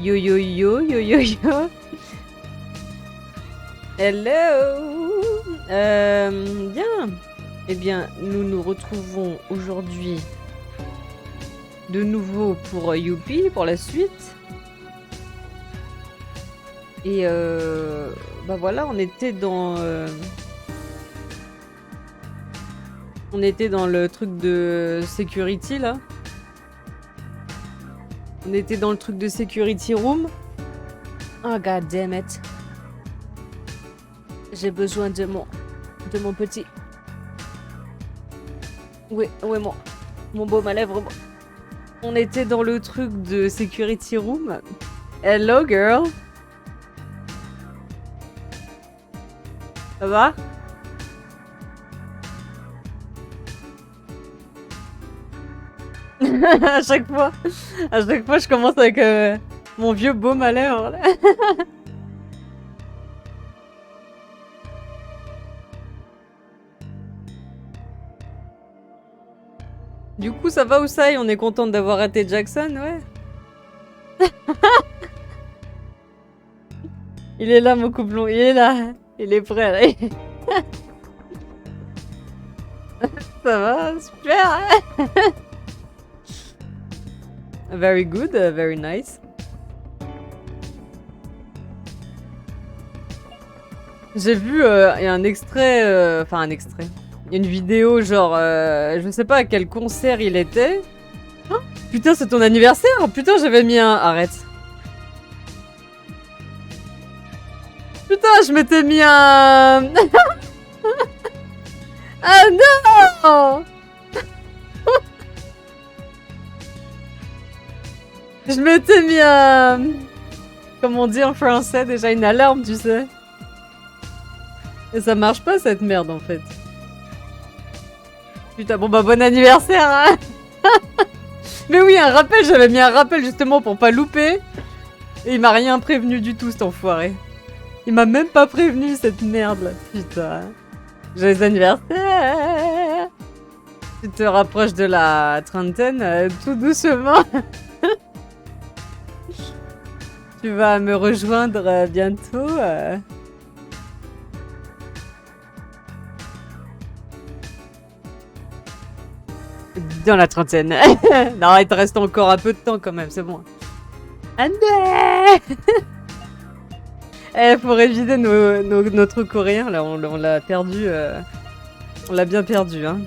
Yo yo yo yo yo yo. Hello. Bien. Eh bien, nous nous retrouvons aujourd'hui de nouveau pour Youpi, pour la suite. Et bah voilà, on était dans le truc de security là. On était dans le truc de security room. Oh god damn it. J'ai besoin de mon petit. Où est mon baume à lèvres. On était dans le truc de security room. Hello girl. Ça va? à chaque fois, je commence avec mon vieux baume à lèvres. Là. Du coup, ça va Ousai? On est contente d'avoir raté Jackson, ouais. Il est là, mon couplon, il est là. Il est prêt, là. Ça va, super. Very good, very nice. J'ai vu y a un extrait, enfin un extrait. Une vidéo genre, je sais pas à quel concert il était. Oh, putain, c'est ton anniversaire? Putain, j'avais mis un... Arrête. Putain, je m'étais mis un... Ah non. Je m'étais mis un... Comment on dit en français déjà? Une alarme, tu sais. Et ça marche pas cette merde en fait. Putain, bon bah bon anniversaire hein. Mais oui, un rappel, j'avais mis un rappel justement pour pas louper. Et il m'a rien prévenu du tout cet enfoiré. Il m'a même pas prévenu cette merde là, putain. Joyeux anniversaire. Tu te rapproches de la trentaine tout doucement. Tu vas me rejoindre bientôt. Dans la trentaine. Non, il te reste encore un peu de temps quand même, c'est bon. Andé. Eh, faut réviser notre coréen, là, on l'a perdu. On l'a bien perdu, hein.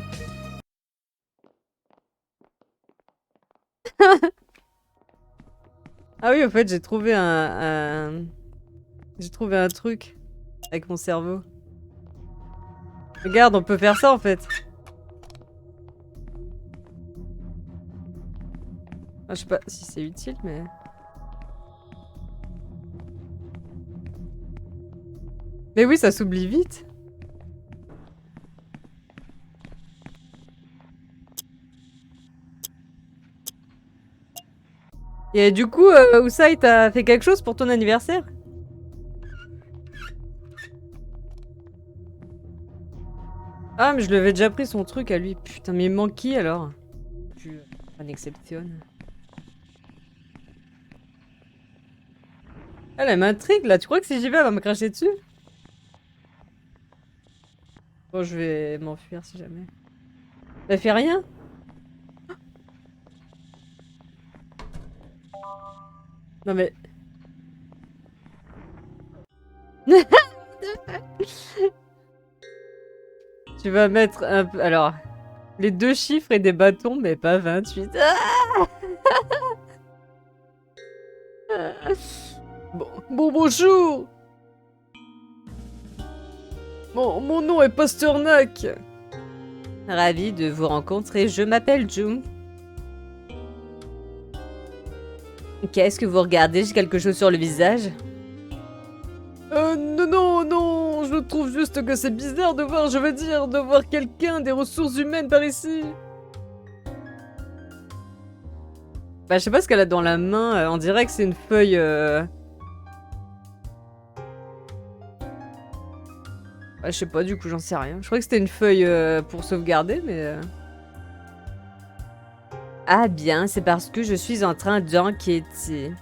Ah oui, en fait, j'ai trouvé J'ai trouvé un truc avec mon cerveau. Regarde, on peut faire ça, en fait. Ah, je sais pas si c'est utile, mais... Mais oui, ça s'oublie vite. Et du coup, Ousai, t'as fait quelque chose pour ton anniversaire? Ah, mais je lui avais déjà pris son truc à lui. Putain, mais il manque qui alors? Une exception. Elle m'intrigue là, tu crois que si j'y vais, elle va me cracher dessus? Bon, je vais m'enfuir si jamais. Elle fait rien? Non mais... Tu vas mettre un peu... Alors... Les 2 chiffres et des bâtons, mais pas 28. Bon, bonjour. Mon nom est Pasternak. Ravi de vous rencontrer, je m'appelle Jung. Qu'est-ce que vous regardez? J'ai quelque chose sur le visage? Non, je trouve juste que c'est bizarre de voir, je veux dire, de voir quelqu'un des ressources humaines par ici. Bah, je sais pas ce qu'elle a dans la main, on dirait que c'est une feuille... Bah, je sais pas, du coup, j'en sais rien. Je crois que c'était une feuille pour sauvegarder, mais... Ah bien, c'est parce que je suis en train d'enquêter.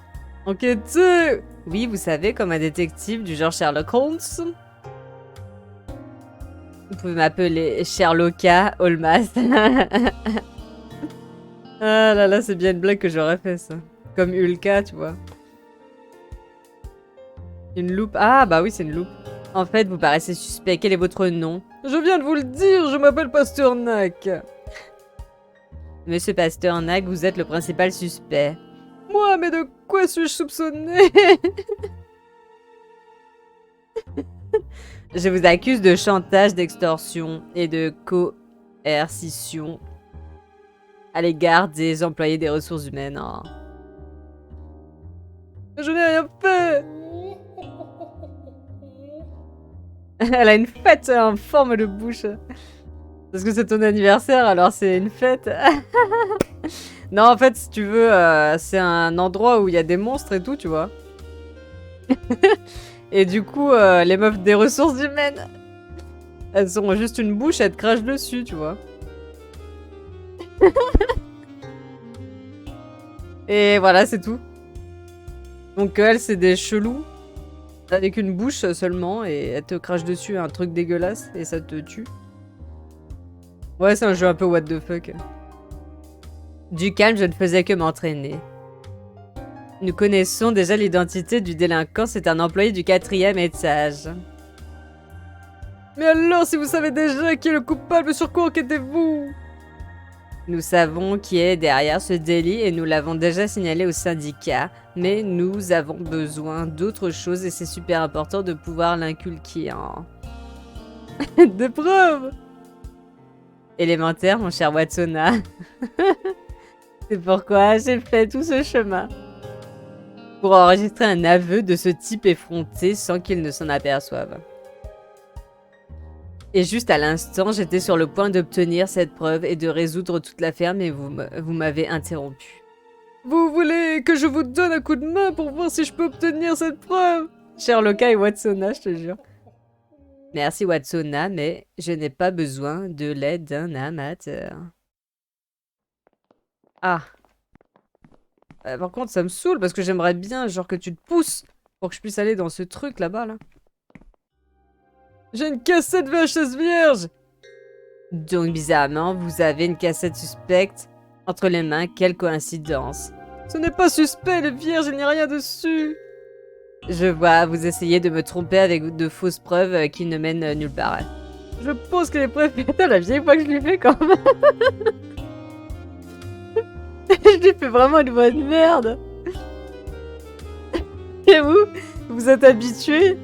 Enquêteur! Oui, vous savez, comme un détective du genre Sherlock Holmes. Vous pouvez m'appeler Sherlocka Holmes. Ah là là, c'est bien une blague que j'aurais fait, ça. Comme Ulka, tu vois. Une loupe. Ah, bah oui, c'est une loupe. En fait, vous paraissez suspect. Quel est votre nom? Je viens de vous le dire, je m'appelle Pasternak. Monsieur Pasternak, vous êtes le principal suspect. Moi, mais de quoi suis-je soupçonné? Je vous accuse de chantage, d'extorsion et de coercition à l'égard des employés des ressources humaines. Oh. Je n'ai rien fait. Elle a une fête en forme de bouche. Parce que c'est ton anniversaire, alors c'est une fête. Non, en fait, si tu veux, c'est un endroit où il y a des monstres et tout, tu vois. Et du coup, les meufs des ressources humaines, elles ont juste une bouche, elles te crachent dessus, tu vois. Et voilà, c'est tout. Donc elles, c'est des chelous, avec une bouche seulement, et elles te crachent dessus un truc dégueulasse, et ça te tue. Ouais, c'est un jeu un peu what the fuck. Du calme, je ne faisais que m'entraîner. Nous connaissons déjà l'identité du délinquant, c'est un employé du 4e étage. Mais alors, si vous savez déjà qui est le coupable, sur quoi enquêtez-vous? Nous savons qui est derrière ce délit et nous l'avons déjà signalé au syndicat, mais nous avons besoin d'autre chose et c'est super important de pouvoir l'inculquer en... Des preuves! Élémentaire, mon cher Watsona. C'est pourquoi j'ai fait tout ce chemin. Pour enregistrer un aveu de ce type effronté sans qu'il ne s'en aperçoive. Et juste à l'instant, j'étais sur le point d'obtenir cette preuve et de résoudre toute l'affaire, mais vous m'avez interrompu. Vous voulez que je vous donne un coup de main pour voir si je peux obtenir cette preuve? Sherlocka et Watsona, je te jure. Merci Watsona, mais je n'ai pas besoin de l'aide d'un amateur. Ah. Par contre, ça me saoule parce que j'aimerais bien genre que tu te pousses pour que je puisse aller dans ce truc là-bas, là. J'ai une cassette VHS vierge! Donc bizarrement, vous avez une cassette suspecte entre les mains, quelle coïncidence. Ce n'est pas suspect, elle est vierge, il n'y a rien dessus. Je vois, vous essayez de me tromper avec de fausses preuves qui ne mènent nulle part. Je pense que les preuves... Putain, la vieille fois que je l'ai fait quand même. Je lui fais vraiment une voix de merde. Et vous êtes habitué?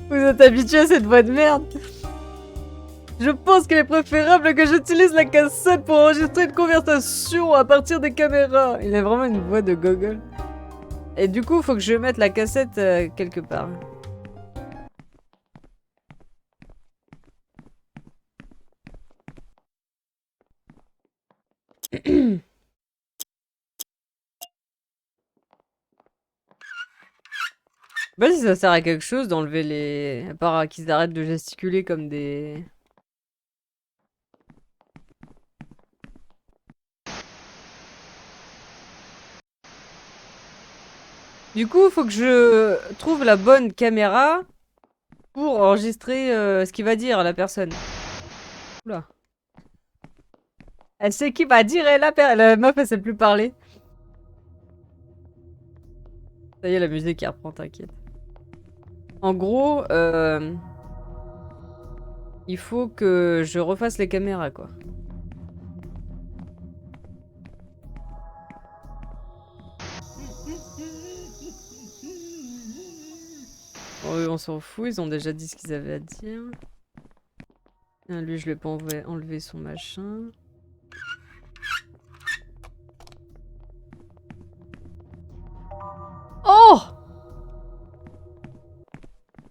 Vous êtes habitué à cette voix de merde? Je pense qu'il est préférable que j'utilise la cassette pour enregistrer une conversation à partir des caméras. Il a vraiment une voix de gogol. Et du coup, il faut que je mette la cassette quelque part. Je sais pas si ça sert à quelque chose d'enlever les... À part qu'ils arrêtent de gesticuler comme des... Du coup, il faut que je trouve la bonne caméra pour enregistrer ce qu'il va dire la personne. Oula. Elle sait qui va dire et la meuf elle sait plus parler. Ça y est, la musique elle reprend, t'inquiète. En gros, il faut que je refasse les caméras, quoi. Bon, eux, on s'en fout, ils ont déjà dit ce qu'ils avaient à dire. Ah, lui, je lui ai pas enlevé son machin. Oh!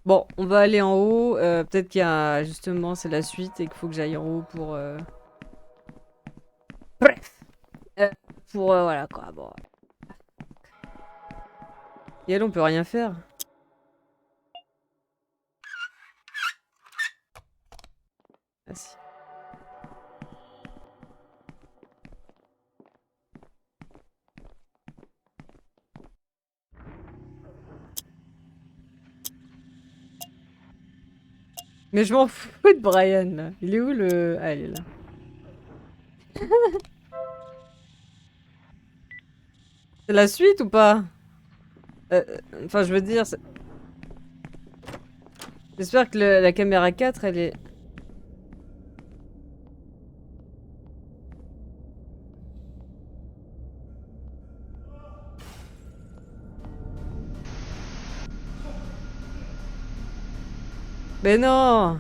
Bon, on va aller en haut. Peut-être qu'il y a... Justement, c'est la suite et qu'il faut que j'aille en haut pour... Bref! Voilà, quoi, bon. Et elle, on peut rien faire. Ah si. Mais je m'en fous de Brian, là. Il est où le... Ah, il est là. C'est la suite ou pas? Enfin, je veux dire... J'espère que la caméra 4, elle est... Mais non!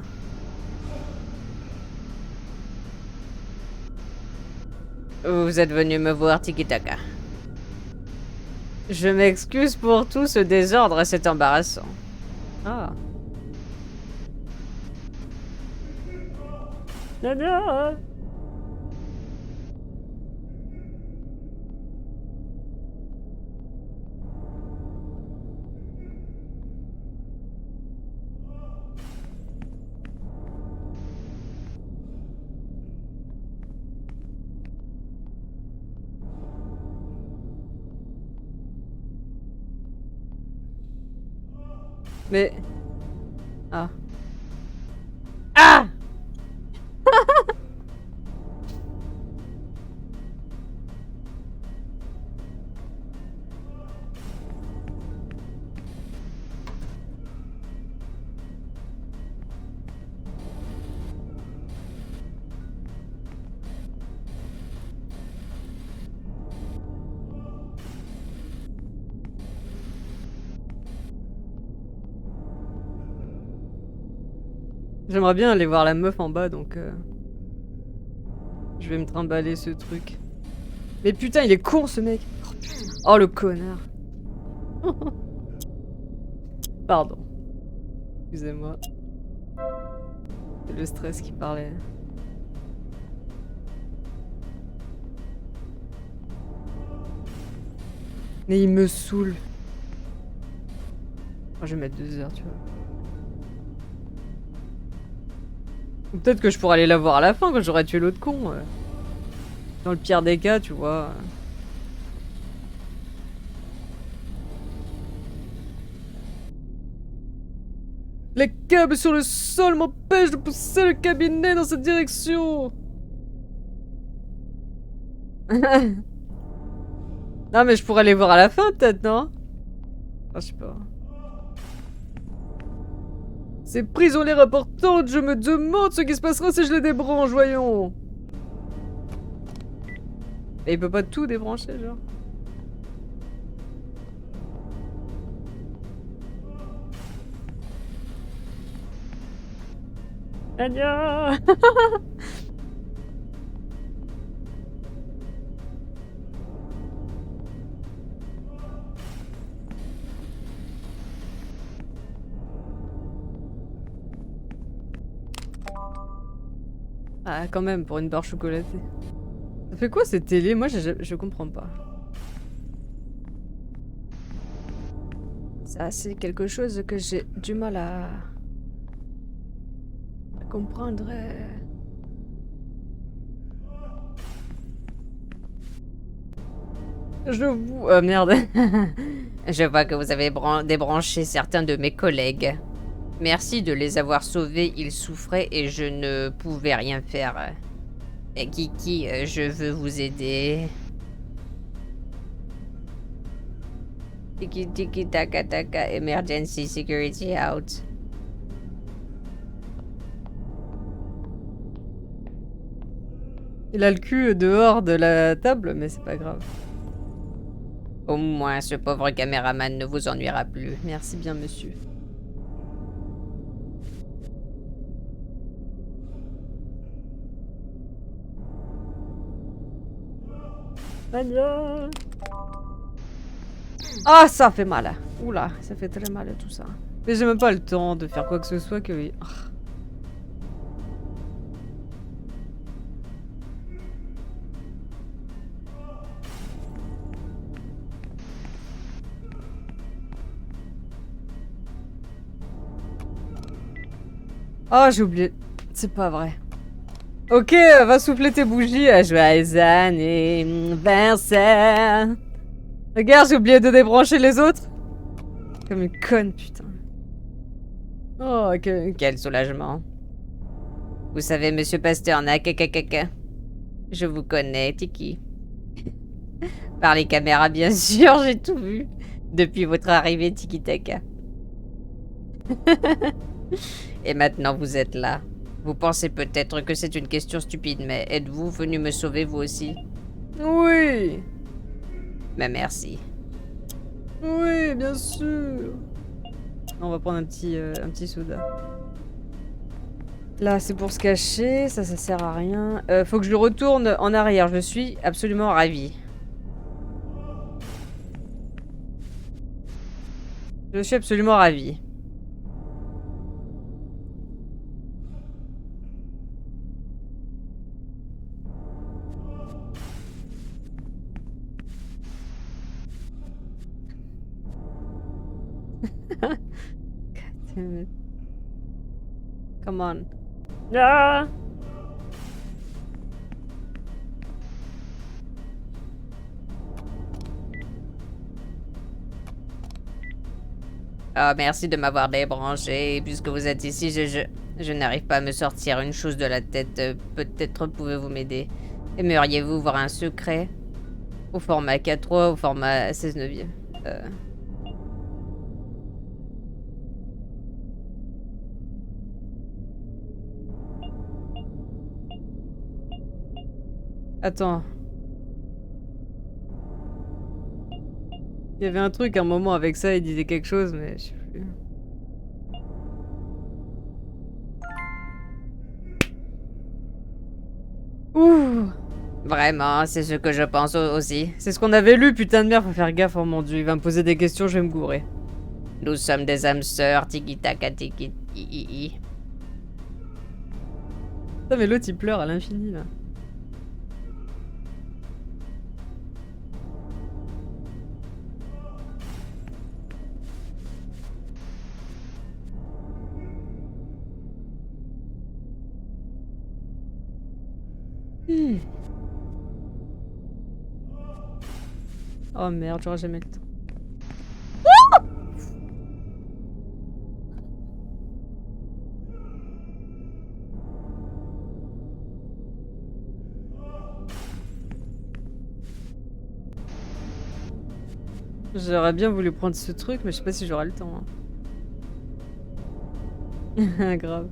Vous êtes venu me voir, Tiki-Taka. Je m'excuse pour tout ce désordre, c'est embarrassant. Ah. Nana! Mais... Ah. Ah! J'aimerais bien aller voir la meuf en bas, donc... Je vais me trimballer ce truc. Mais putain, il est con, ce mec! Oh, le connard! Pardon. Excusez-moi. C'est le stress qui parlait. Mais il me saoule. Oh, je vais mettre 2 heures, tu vois. Ou peut-être que je pourrais aller la voir à la fin quand j'aurais tué l'autre con. Dans le pire des cas, tu vois. Les câbles sur le sol m'empêchent de pousser le cabinet dans cette direction. Non mais je pourrais aller voir à la fin peut-être, non? Ah, je sais pas. Ces prises ont l'air importantes, je me demande ce qui se passera si je les débranche, voyons. Et il peut pas tout débrancher, genre. Anya. Ah, quand même, pour une barre chocolatée. Ça fait quoi cette télé? Moi, je comprends pas. Ça, c'est quelque chose que j'ai du mal à comprendre. Je vous... merde. Je vois que vous avez débranché certains de mes collègues. Merci de les avoir sauvés, ils souffraient et je ne pouvais rien faire. Et Kiki, je veux vous aider. Tiki tiki taka taka, emergency security out. Il a le cul dehors de la table, mais c'est pas grave. Au moins, ce pauvre caméraman ne vous ennuiera plus. Merci bien, monsieur. Anya. Ah, ça fait mal. Oula, ça fait très mal tout ça. Mais j'ai même pas le temps de faire quoi que ce soit que... Oh, j'ai oublié. C'est pas vrai. Ok, va souffler tes bougies. Joyeux anniversaire. Regarde, j'ai oublié de débrancher les autres. Comme une conne, putain. Oh, ok. Quel soulagement. Vous savez, monsieur Pasternak, caca. Je vous connais, Tiki. Par les caméras, bien sûr, j'ai tout vu. Depuis votre arrivée, Tiki Taka. Et maintenant, vous êtes là. Vous pensez peut-être que c'est une question stupide, mais êtes-vous venu me sauver, vous aussi? Oui. Mais merci. Oui, bien sûr. On va prendre un petit soda. Là, c'est pour se cacher. Ça sert à rien. Faut que je retourne en arrière. Je suis absolument ravie. Je suis absolument ravie. God damn it. Come on. Ah! Ah, merci de m'avoir débranché. Puisque vous êtes ici, je n'arrive pas à me sortir une chose de la tête. Peut-être pouvez-vous m'aider. Aimeriez-vous voir un secret? Au format 4.3, au format 16/9. Attends. Il y avait un truc, un moment avec ça, il disait quelque chose, mais je sais plus. Ouh! Vraiment, c'est ce que je pense aussi. C'est ce qu'on avait lu, putain de merde, faut faire gaffe, oh mon dieu, il va me poser des questions, je vais me gourer. Nous sommes des âmes sœurs, tiki-taka, tiki-i-i. Putain, mais l'autre il pleure à l'infini là. Oh merde, j'aurai jamais le temps. J'aurais bien voulu prendre ce truc, mais je sais pas si j'aurai le temps. Hein. Grave.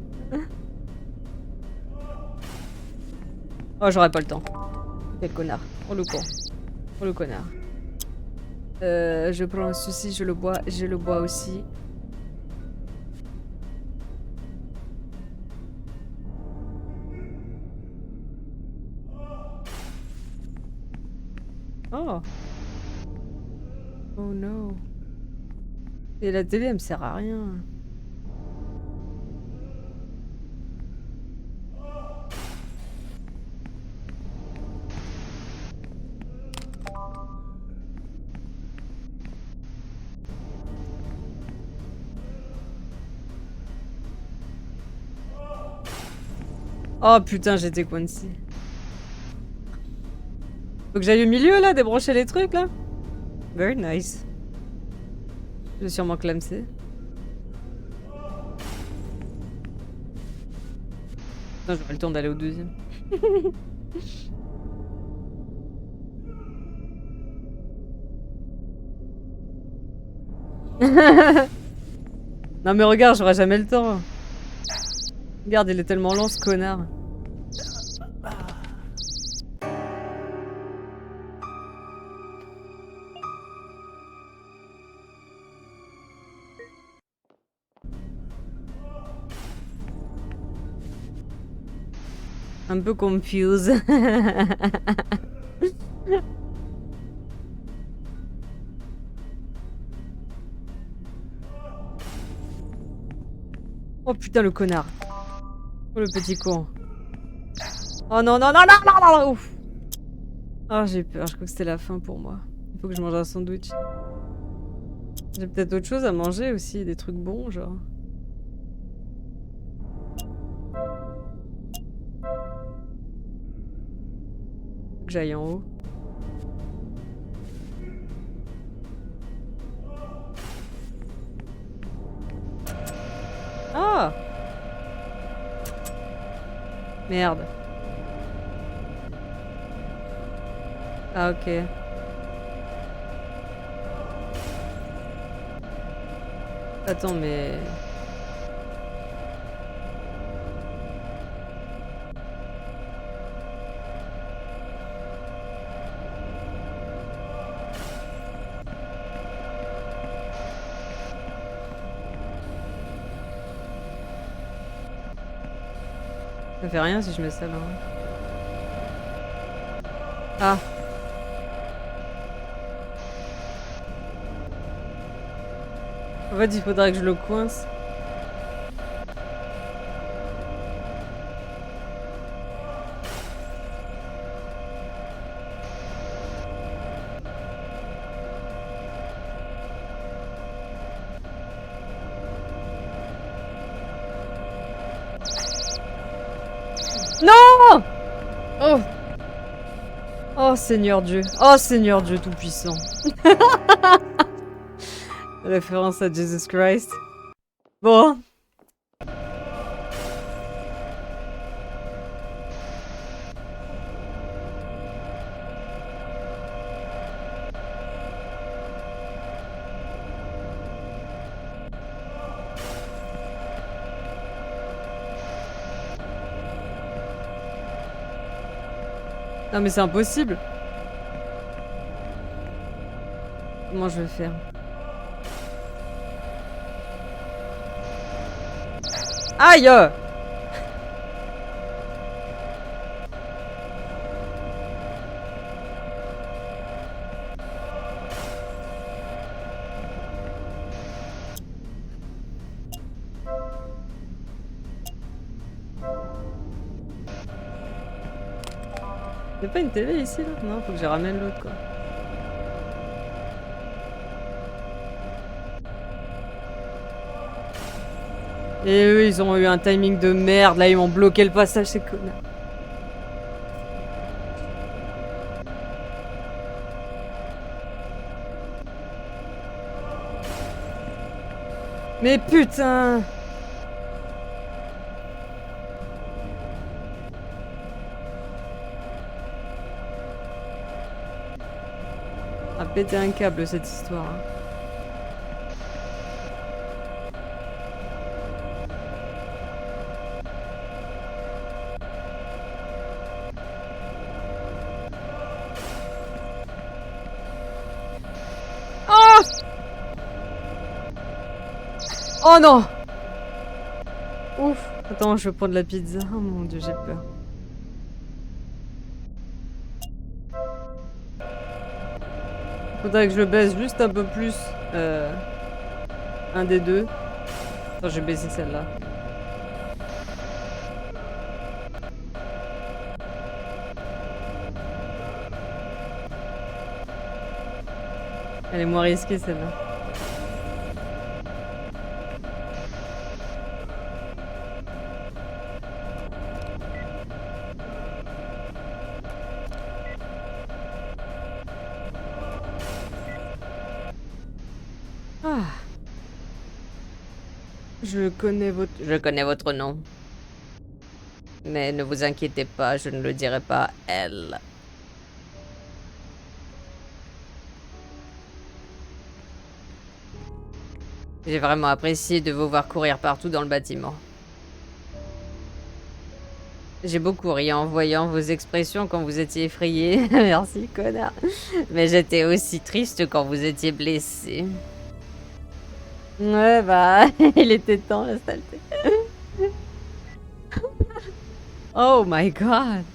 Oh, j'aurais pas le temps. Quel connard. Oh le con. Oh le connard. Je prends ceci, je le bois aussi. Oh. Oh no. Et la télé, elle me sert à rien. Oh putain, j'étais coincée. Faut que j'aille au milieu là, débrancher les trucs là. Very nice. Je vais sûrement clamser. Non, j'aurai le temps d'aller au deuxième. Non mais regarde, j'aurai jamais le temps. Regarde, il est tellement lent ce connard. Un peu confuse. Oh putain le connard. Oh le petit con. Oh non non non non non non, non. Ouf. Oh j'ai peur, je crois que c'était la fin pour moi. Il faut que je mange un sandwich. J'ai peut-être autre chose à manger aussi, des trucs bons genre. Faut que j'aille en haut. Merde. Ah ok. Attends mais... Ça fait rien si je mets ça là. Ah. En fait, il faudrait que je le coince. Non! Oh! Oh Seigneur Dieu. Oh Seigneur Dieu Tout-Puissant. Référence à Jesus Christ. Bon. Non mais c'est impossible. Comment je vais faire? Aïe! Y'a pas une télé ici là? Non, faut que je ramène l'autre quoi. Et eux, ils ont eu un timing de merde. Là, ils m'ont bloqué le passage, ces connards. Mais putain! A pété un câble cette histoire. Hein. Oh non! Ouf! Attends, je vais prendre la pizza. Oh mon dieu, j'ai peur. Faudrait que je le baisse juste un peu plus. Un des deux. Attends, je vais baisser celle-là. Elle est moins risquée celle-là. Je connais votre nom. Mais ne vous inquiétez pas, je ne le dirai pas elle. J'ai vraiment apprécié de vous voir courir partout dans le bâtiment. J'ai beaucoup ri en voyant vos expressions quand vous étiez effrayé. Merci, connard. Mais j'étais aussi triste quand vous étiez blessé. Ouais, bah, il était temps, la saleté. Oh my god.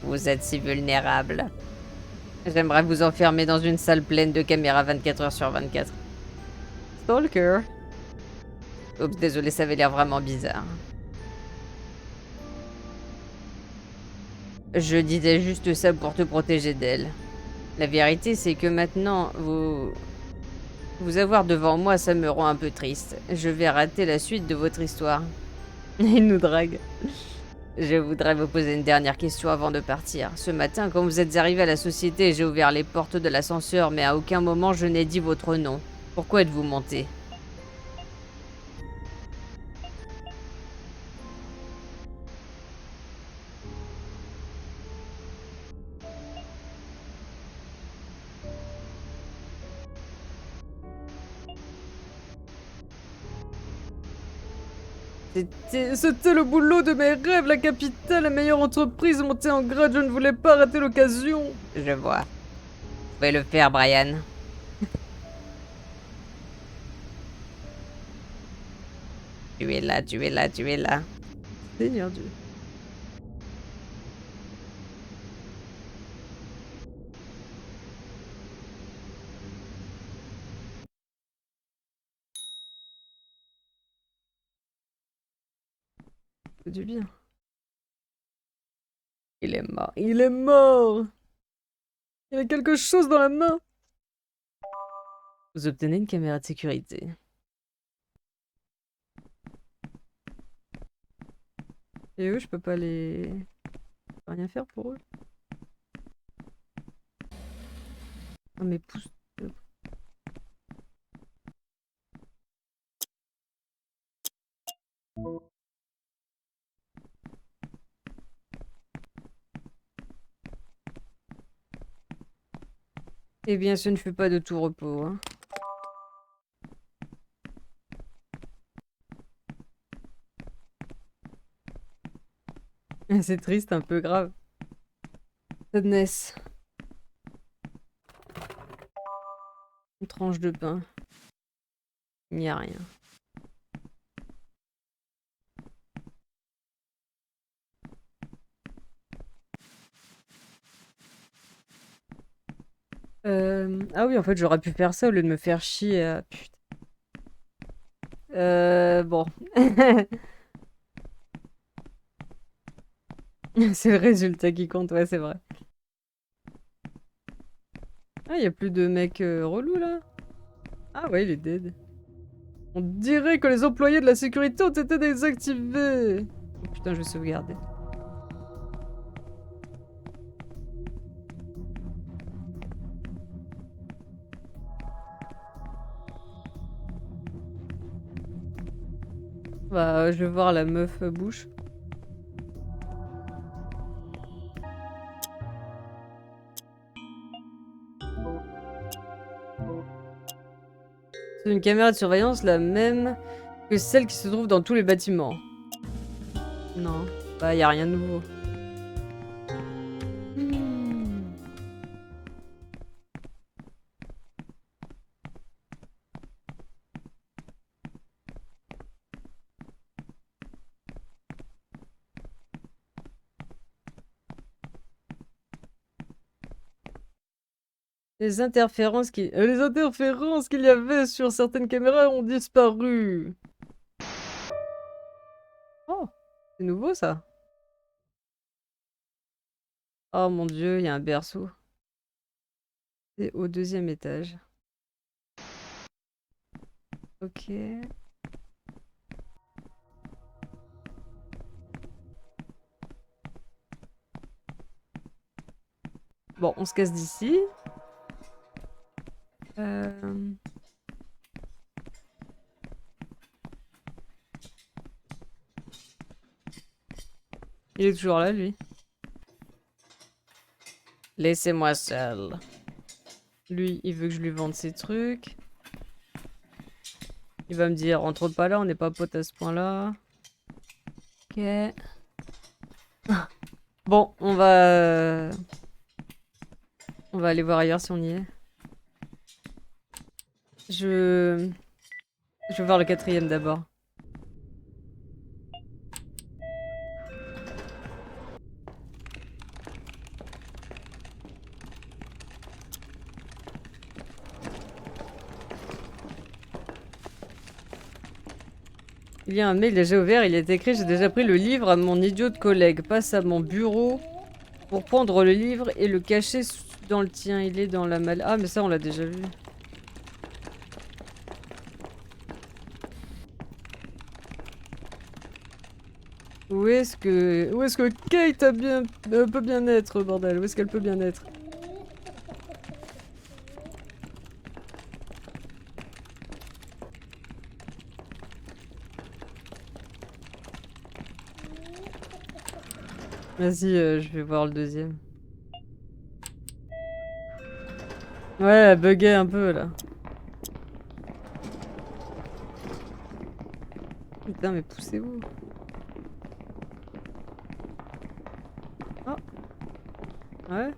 Vous êtes si vulnérable. J'aimerais vous enfermer dans une salle pleine de caméras 24 heures sur 24. Stalker. Oups, désolé, ça avait l'air vraiment bizarre. Je disais juste ça pour te protéger d'elle. La vérité, c'est que maintenant, vous avoir devant moi, ça me rend un peu triste. Je vais rater la suite de votre histoire. Il nous drague. Je voudrais vous poser une dernière question avant de partir. Ce matin, quand vous êtes arrivé à la société, j'ai ouvert les portes de l'ascenseur, mais à aucun moment je n'ai dit votre nom. Pourquoi êtes-vous monté? C'était le boulot de mes rêves, la capitale, la meilleure entreprise montée en grade, je ne voulais pas rater l'occasion. Je vois. Vous pouvez le faire, Brian. Tu es là, tu es là, tu es là. Seigneur Dieu. C'est du bien. Il est mort. Il est mort. Il a quelque chose dans la main. Vous obtenez une caméra de sécurité. Et eux, je peux pas les... Je peux rien faire pour eux. Ah mais pousse... Eh bien, ce ne fut pas de tout repos, hein. C'est triste, un peu grave. Sadness. Une tranche de pain. Il n'y a rien. Ah oui, en fait, j'aurais pu faire ça au lieu de me faire chier à... Putain. Bon. C'est le résultat qui compte, ouais, c'est vrai. Ah, il y a plus de mecs relous, là? Ah ouais, il est dead. On dirait que les employés de la sécurité ont été désactivés. Oh, putain, je vais sauvegarder. Bah, je vais voir la meuf bouche. C'est une caméra de surveillance la même que celle qui se trouve dans tous les bâtiments. Non, bah y a rien de nouveau. Les interférences qu'il y avait sur certaines caméras ont disparu. Oh, c'est nouveau ça. Oh mon dieu, il y a un berceau. C'est au 2e étage. Ok. Bon, on se casse d'ici. Il est toujours là, lui. Laissez-moi seul. Lui, il veut que je lui vende ses trucs. Il va me dire, rentre pas là, on n'est pas potes à ce point-là. Ok. Bon, on va aller voir ailleurs si on y est. Je vais voir le 4e d'abord. Il y a un mail déjà ouvert, il est écrit: j'ai déjà pris le livre à mon idiot de collègue. Passe à mon bureau pour prendre le livre et le cacher dans le tien. Il est dans la malle. Ah, mais ça, on l'a déjà vu. Où est-ce que Kate peut bien être, bordel? Où est-ce qu'elle peut bien être? Vas-y, je vais voir le 2e. Ouais, elle buguait un peu là. Putain, mais poussez-vous. Oh. Ouais.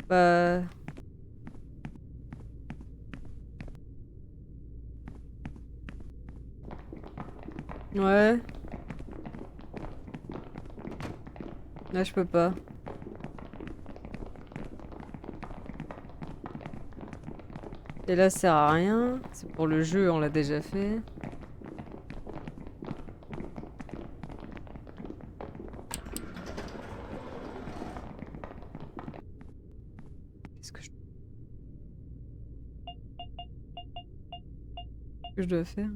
Bah... Ouais. Là, je peux pas. Et là, ça sert à rien. C'est pour le jeu, on l'a déjà fait. Qu'est-ce que je dois faire?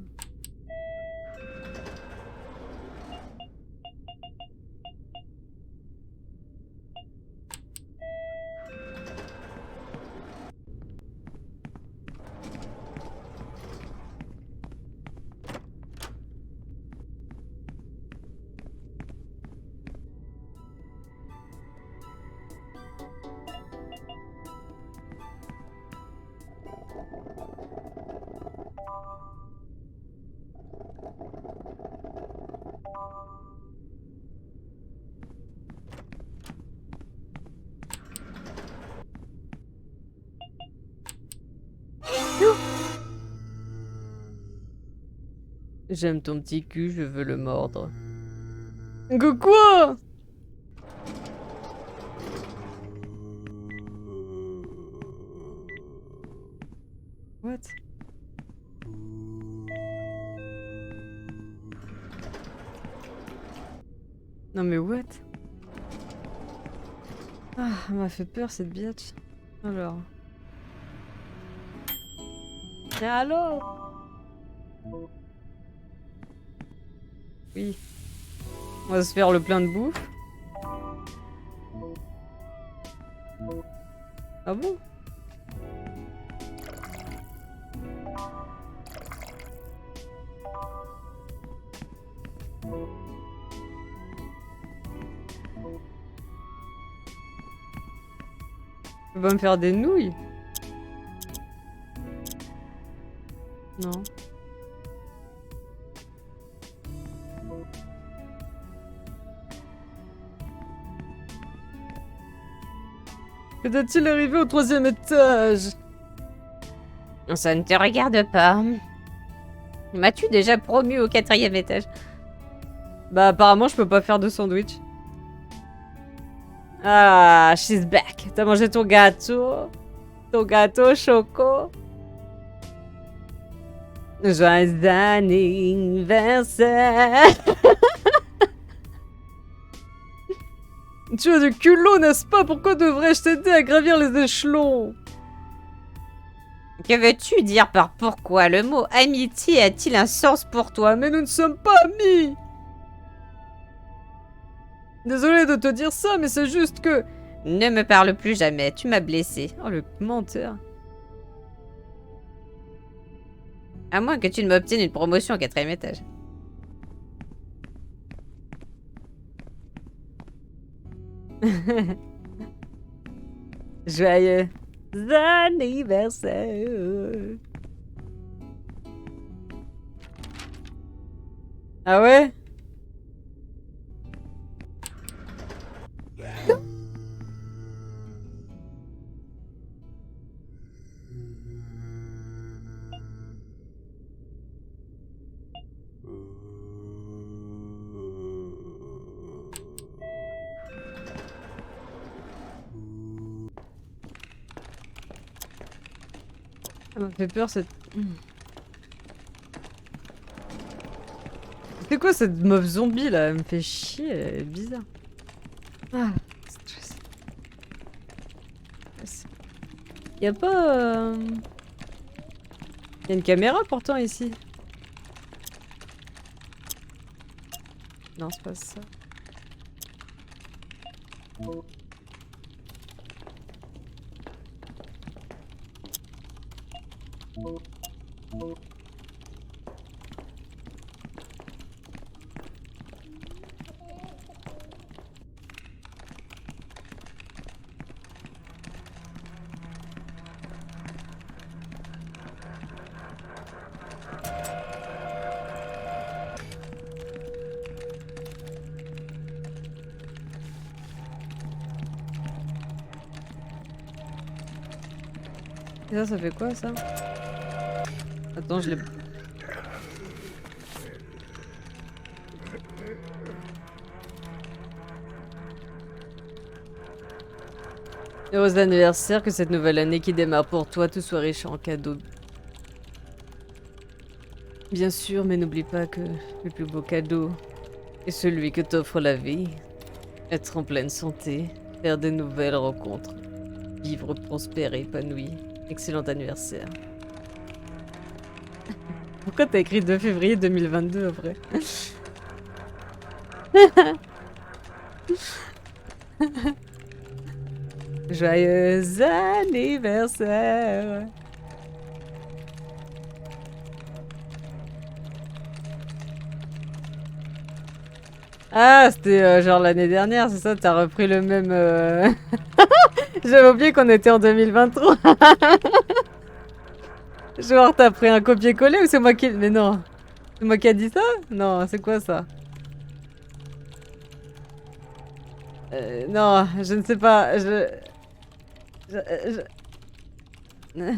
J'aime ton petit cul, je veux le mordre. Quoi? What? Non mais what? Ah, elle m'a fait peur cette biatch. Alors. Allô? Oui. On va se faire le plein de bouffe. Ah bon? Tu vas me faire des nouilles? Non. Que doit-il arriver au 3e étage? Ça ne te regarde pas. M'as-tu déjà promu au 4e étage? Bah apparemment je peux pas faire de sandwich. Ah, she's back. T'as mangé ton gâteau? Ton gâteau choco? Joyeux anniversaire. Tu as du culot, n'est-ce pas? Pourquoi devrais-je t'aider à gravir les échelons? Que veux-tu dire par pourquoi? Le mot amitié a-t-il un sens pour toi? Mais nous ne sommes pas amis. Désolé de te dire ça, mais c'est juste que... Ne me parle plus jamais, tu m'as blessé. Oh, le menteur. À moins que tu ne m'obtiennes une promotion au 4e étage. Joyeux anniversaire. Ah ouais? Ça m'a fait peur cette... C'est quoi cette meuf zombie là? Elle me fait chier, elle est bizarre. Ah, stress. Y'a pas... Y'a une caméra pourtant ici. Non, c'est pas ça. Et ça fait quoi ça? Attends, je l'ai. Heureux anniversaire, que cette nouvelle année qui démarre pour toi te soit riche en cadeaux. Bien sûr, mais n'oublie pas que le plus beau cadeau est celui que t'offre la vie. Être en pleine santé, faire de nouvelles rencontres, vivre prospère et épanoui. Excellent anniversaire. Pourquoi t'as écrit 2 février 2022 après? Joyeux anniversaire! Ah, c'était genre l'année dernière, c'est ça? T'as repris le même... J'avais oublié qu'on était en 2023. Genre, t'as pris un copier-coller ou c'est moi qui... Mais non. C'est moi qui a dit ça? Non, c'est quoi ça? Non, je ne sais pas. Ouais,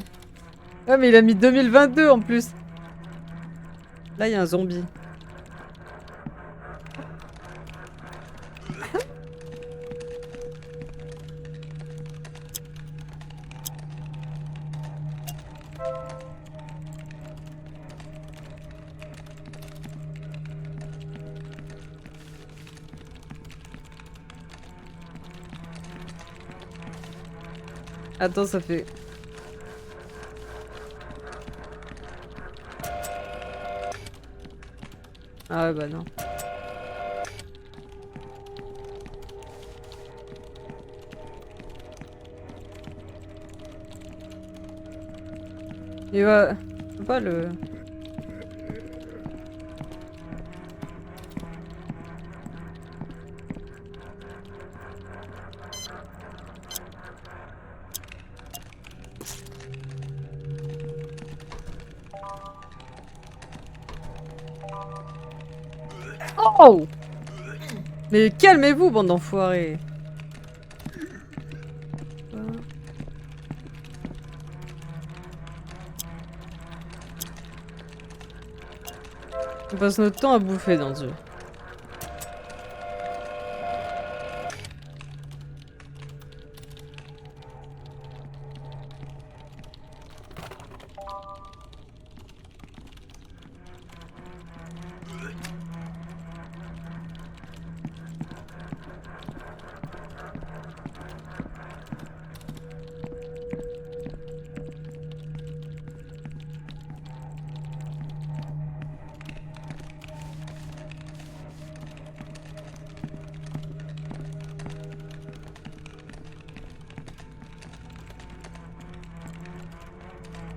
mais il a mis 2022 en plus. Là, il y a un zombie. Attends, ça fait... Ah ouais, bah non. Il va... Je peux pas le... Oh! Mais calmez-vous, bande d'enfoirés! On passe notre temps à bouffer dans le jeu.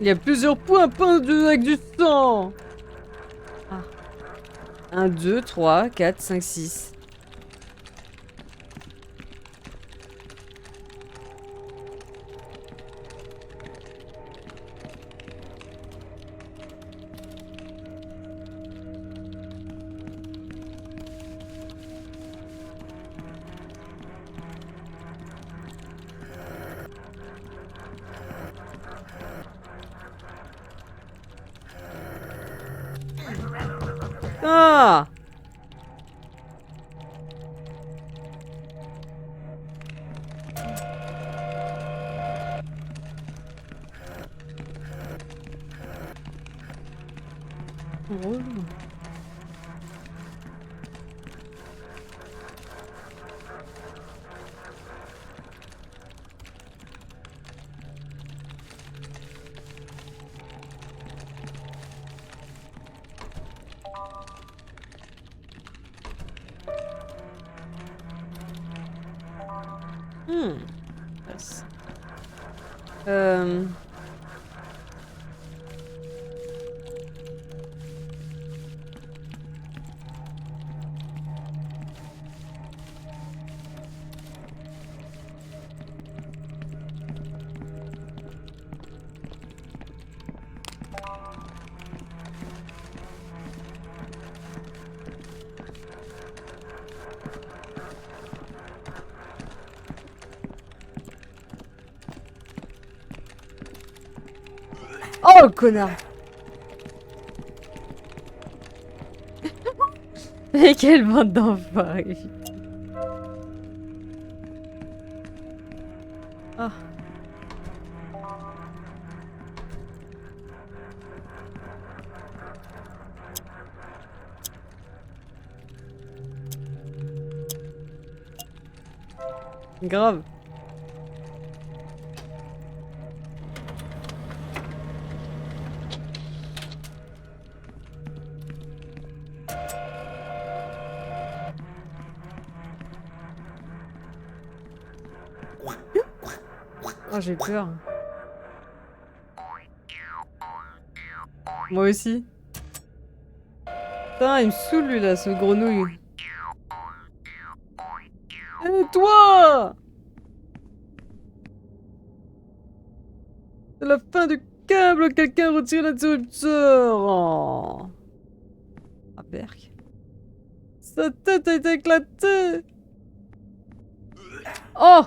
Il y a plusieurs points peints avec du sang! Ah. 1, 2, 3, 4, 5, 6. Ah! Relou. Yes. Oh, connard! Mais quelle bande d'enfoirés! Ah. Grave. Oh, j'ai peur. Moi aussi. Putain, il me saoule lui là, ce grenouille. Et toi! C'est la fin du câble, quelqu'un retire l'interrupteur. Oh. Ah, berk. Sa tête a été éclatée. Oh!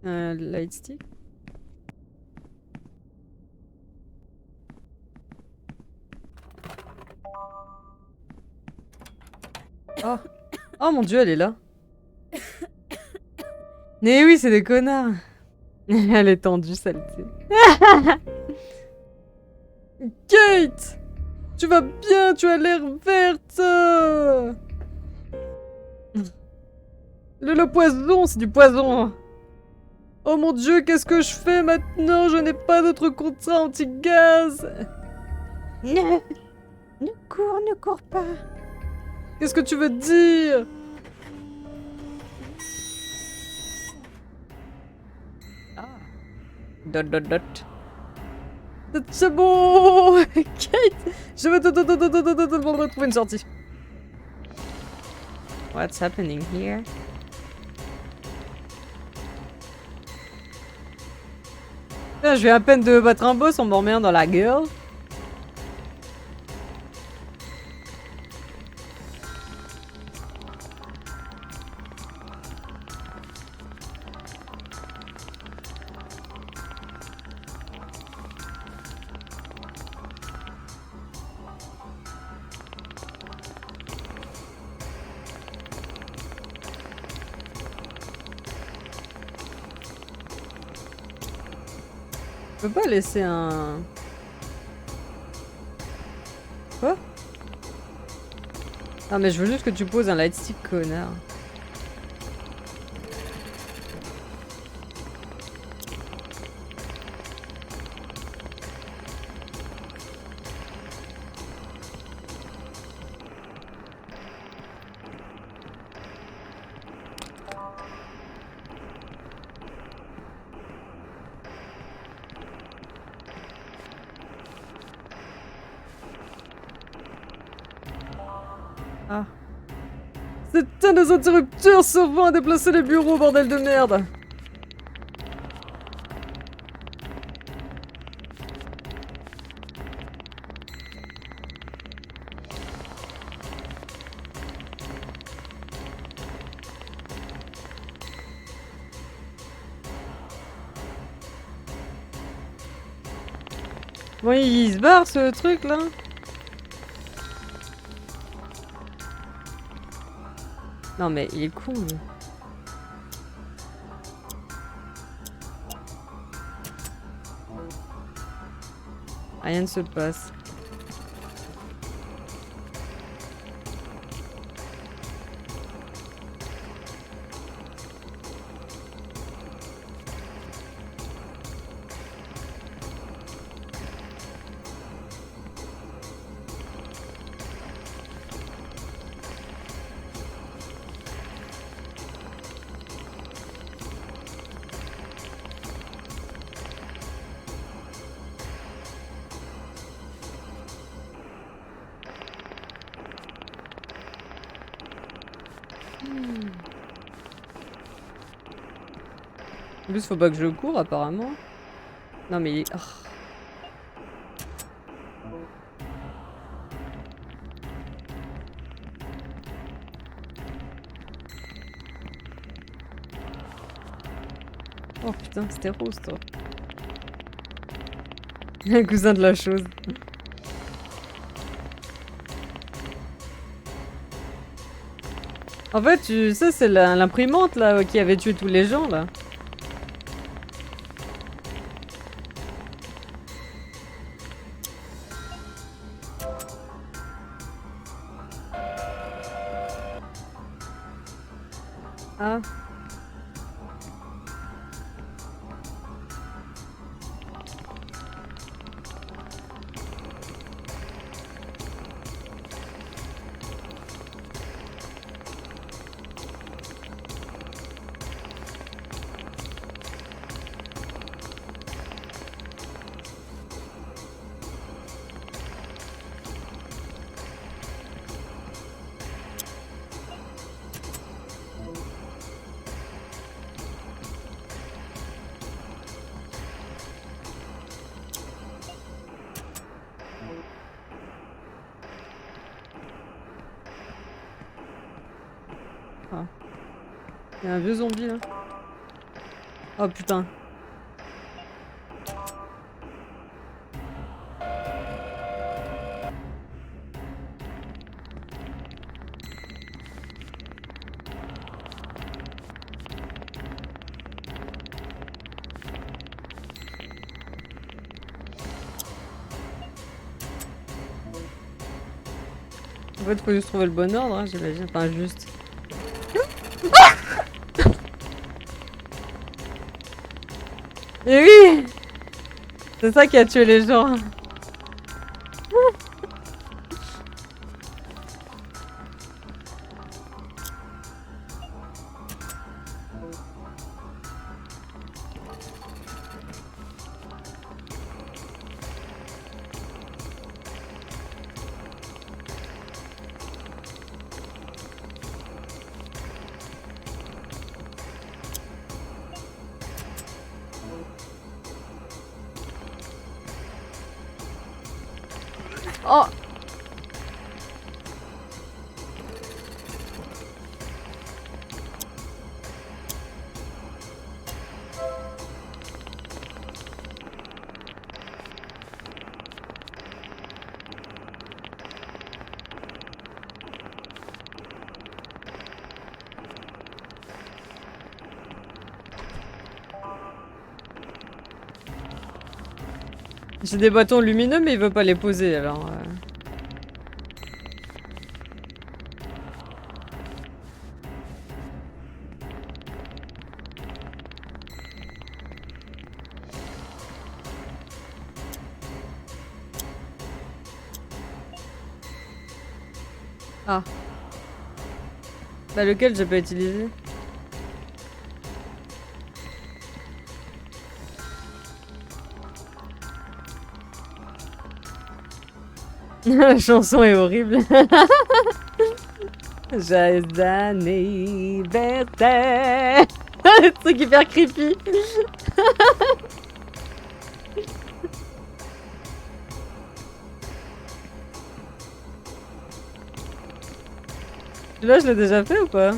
Un light stick. Oh. Oh mon dieu, elle est là. Mais oui, c'est des connards. Elle est tendue, saleté. Kate! Tu vas bien, tu as l'air verte. Le poison, c'est du poison. Oh mon dieu, qu'est-ce que je fais maintenant? Je n'ai pas d'autre contrat anti-gaz. Ne cours pas. Qu'est-ce que tu veux dire? Ah. Dot dot dot. C'est bon. Kate, je vais te trouver une sortie. What's happening here? Là, je viens à peine de battre un boss, on m'en remet un dans la gueule. Je peux pas laisser un... Quoi? Ah mais je veux juste que tu poses un lightstick, connard. Ah. C'est un des interrupteurs servant à déplacer les bureaux, bordel de merde! Bon, il se barre ce truc là? Non mais il est cool. Rien ne se passe. En plus, faut pas que je cours apparemment. Non mais il est... Oh putain, c'était rose toi. Le cousin de la chose. En fait, tu sais, c'est l'imprimante là qui avait tué tous les gens là. Ah. Ah. Il y a un vieux zombie là. Oh putain. En fait, faut juste trouver le bon ordre, hein, j'imagine. Enfin, juste. Et oui! C'est ça qui a tué les gens. Oh! J'ai des bâtons lumineux mais il veut pas les poser alors. Ah. Bah lequel j'ai pas utilisé? La chanson est horrible. Joyeux anniversaire. Le truc hyper creepy. Là, je l'ai déjà fait ou pas?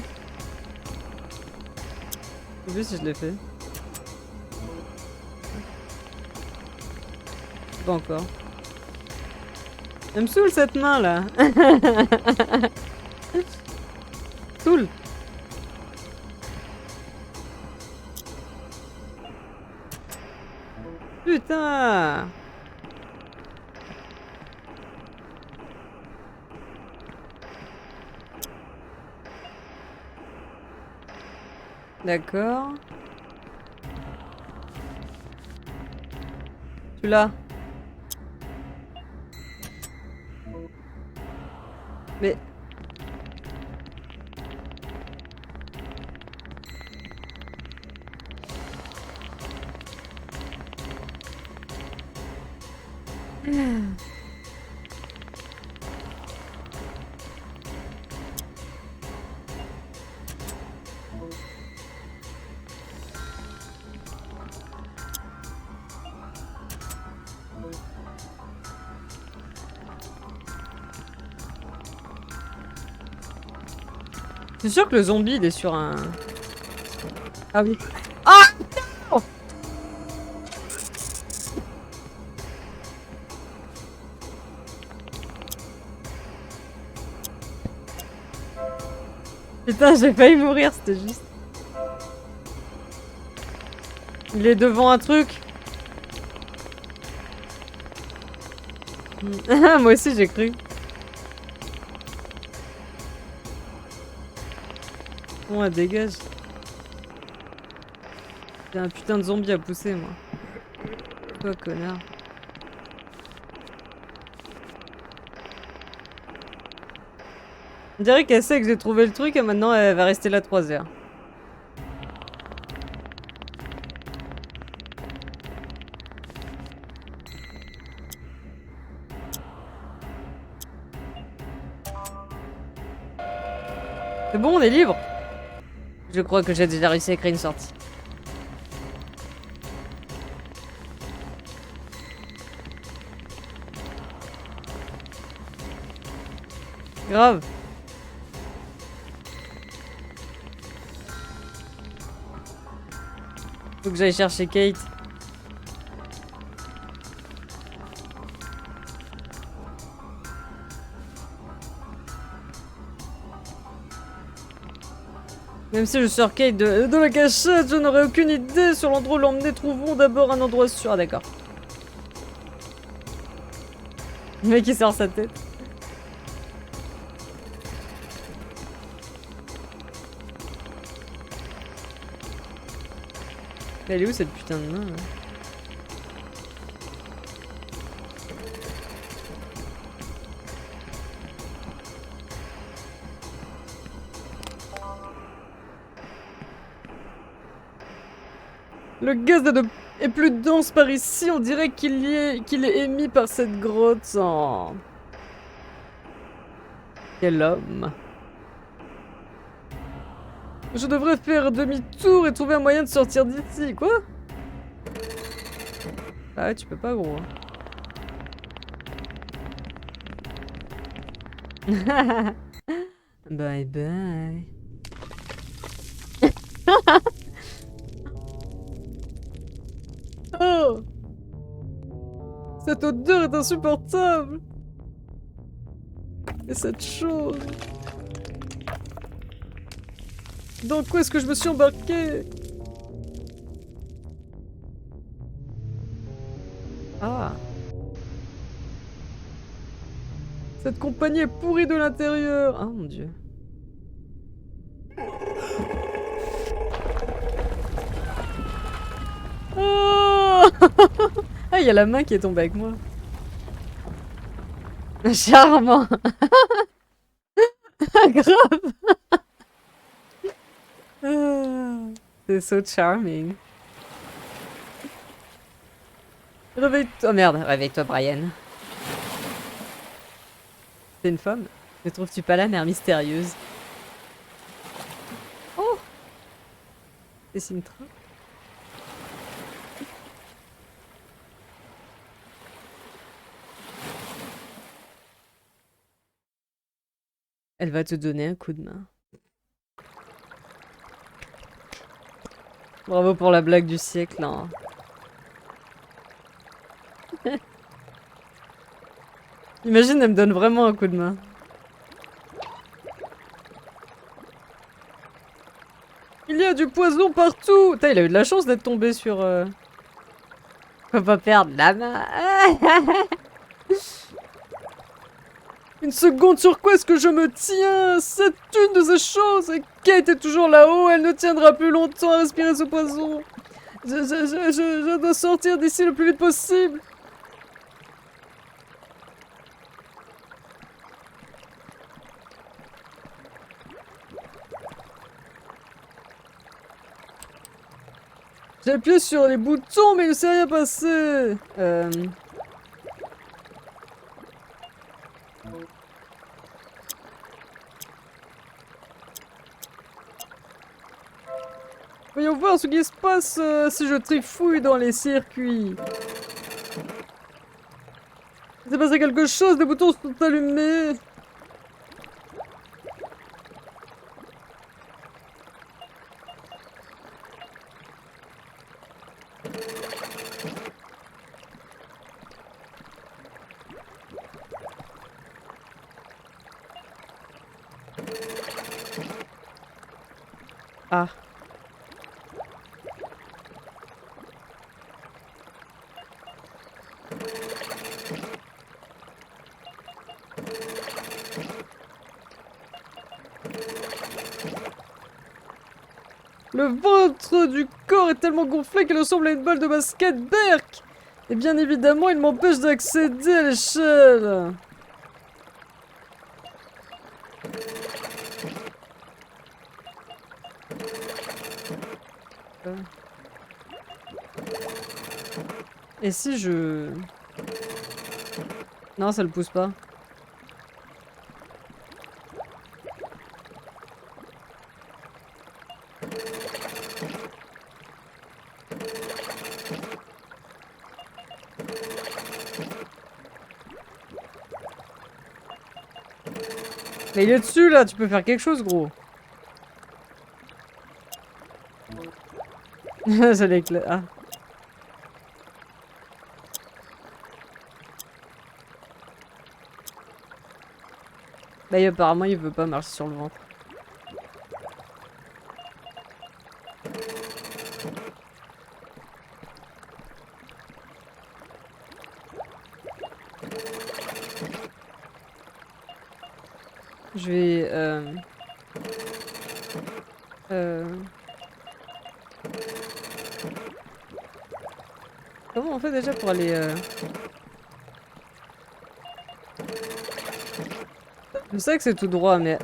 Je sais plus si je l'ai fait. Pas encore. Elle me saoule cette main là. Saoule. Putain. D'accord. Tu l'as. Mais... C'est sûr que le zombie il est sur un... Ah oui. Ah non. Putain, j'ai failli mourir, c'était juste... Il est devant un truc. Moi aussi j'ai cru. Bon, elle dégage. J'ai un putain de zombie à pousser, moi. Toi, connard. On dirait qu'elle sait que j'ai trouvé le truc et maintenant elle va rester là 3 heures. C'est bon, on est libre. Je crois que j'ai déjà réussi à créer une sortie. Grave. Faut que j'aille chercher Kate. Même si je sors Kate de la cachette, je n'aurai aucune idée sur l'endroit où l'emmener. Trouvons d'abord un endroit sûr. Ah d'accord. Le mec il sort sa tête. Elle est où cette putain de main là? Le gaz est plus dense par ici, on dirait qu'il est émis par cette grotte. Oh. Quel homme. Je devrais faire demi-tour et trouver un moyen de sortir d'ici. Quoi? Ah ouais, tu peux pas, gros. Bye bye. Oh! Cette odeur est insupportable! Et cette chose... Dans quoi est-ce que je me suis embarqué? Ah! Cette compagnie est pourrie de l'intérieur! Ah mon dieu. Oh. Ah, il y a la main qui est tombée avec moi. Charmant. Grave. C'est so charming. Réveille-toi. Oh merde, réveille-toi, Brian. C'est une femme? Ne trouves-tu pas la mère mystérieuse? Oh! C'est Sintra. Elle va te donner un coup de main. Bravo pour la blague du siècle, hein. Imagine, elle me donne vraiment un coup de main. Il y a du poison partout! Putain, il a eu de la chance d'être tombé sur... Faut pas perdre la main. Une seconde, sur quoi est-ce que je me tiens? C'est une de ces choses! Et Kate est toujours là-haut, elle ne tiendra plus longtemps à respirer ce poison. Je dois sortir d'ici le plus vite possible. J'ai appuyé sur les boutons, mais il ne s'est rien passé. Voyons voir ce qui se passe si je trifouille dans les circuits. Il s'est passé quelque chose, les boutons sont allumés. Le ventre du corps est tellement gonflé qu'il ressemble à une balle de basket berk. Et bien évidemment, il m'empêche d'accéder à l'échelle. Et si je... Non, ça le pousse pas. Mais il est dessus là, tu peux faire quelque chose, gros. Ça l'éclaire. Ah. Bah apparemment il veut pas marcher sur le ventre. Je vais... Comment on fait déjà pour aller... Je sais que c'est tout droit, mais...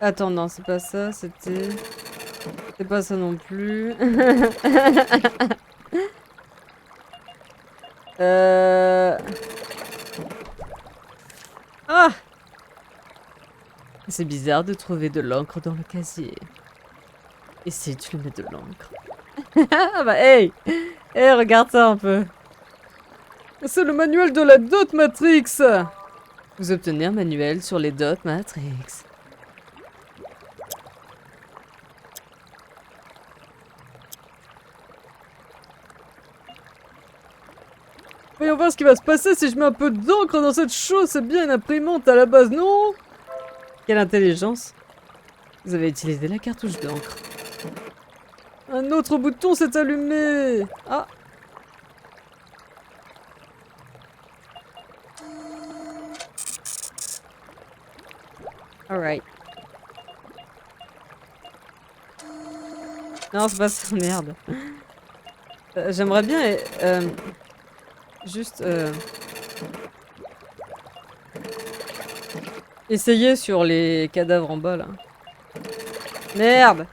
Attends, non, c'est pas ça, c'était... C'est pas ça non plus. Ah! C'est bizarre de trouver de l'encre dans le casier. Et si tu mets de l'encre? Ah bah hey! Hey, regarde ça un peu. C'est le manuel de la Dot Matrix! Vous obtenez un manuel sur les Dot Matrix. Voyons voir ce qui va se passer si je mets un peu d'encre dans cette chose. C'est bien une imprimante à la base, non? Quelle intelligence. Vous avez utilisé la cartouche d'encre. Un autre bouton s'est allumé. Ah. Alright. Non, c'est pas ça, merde. J'aimerais bien... juste... essayer sur les cadavres en bas, là. Merde!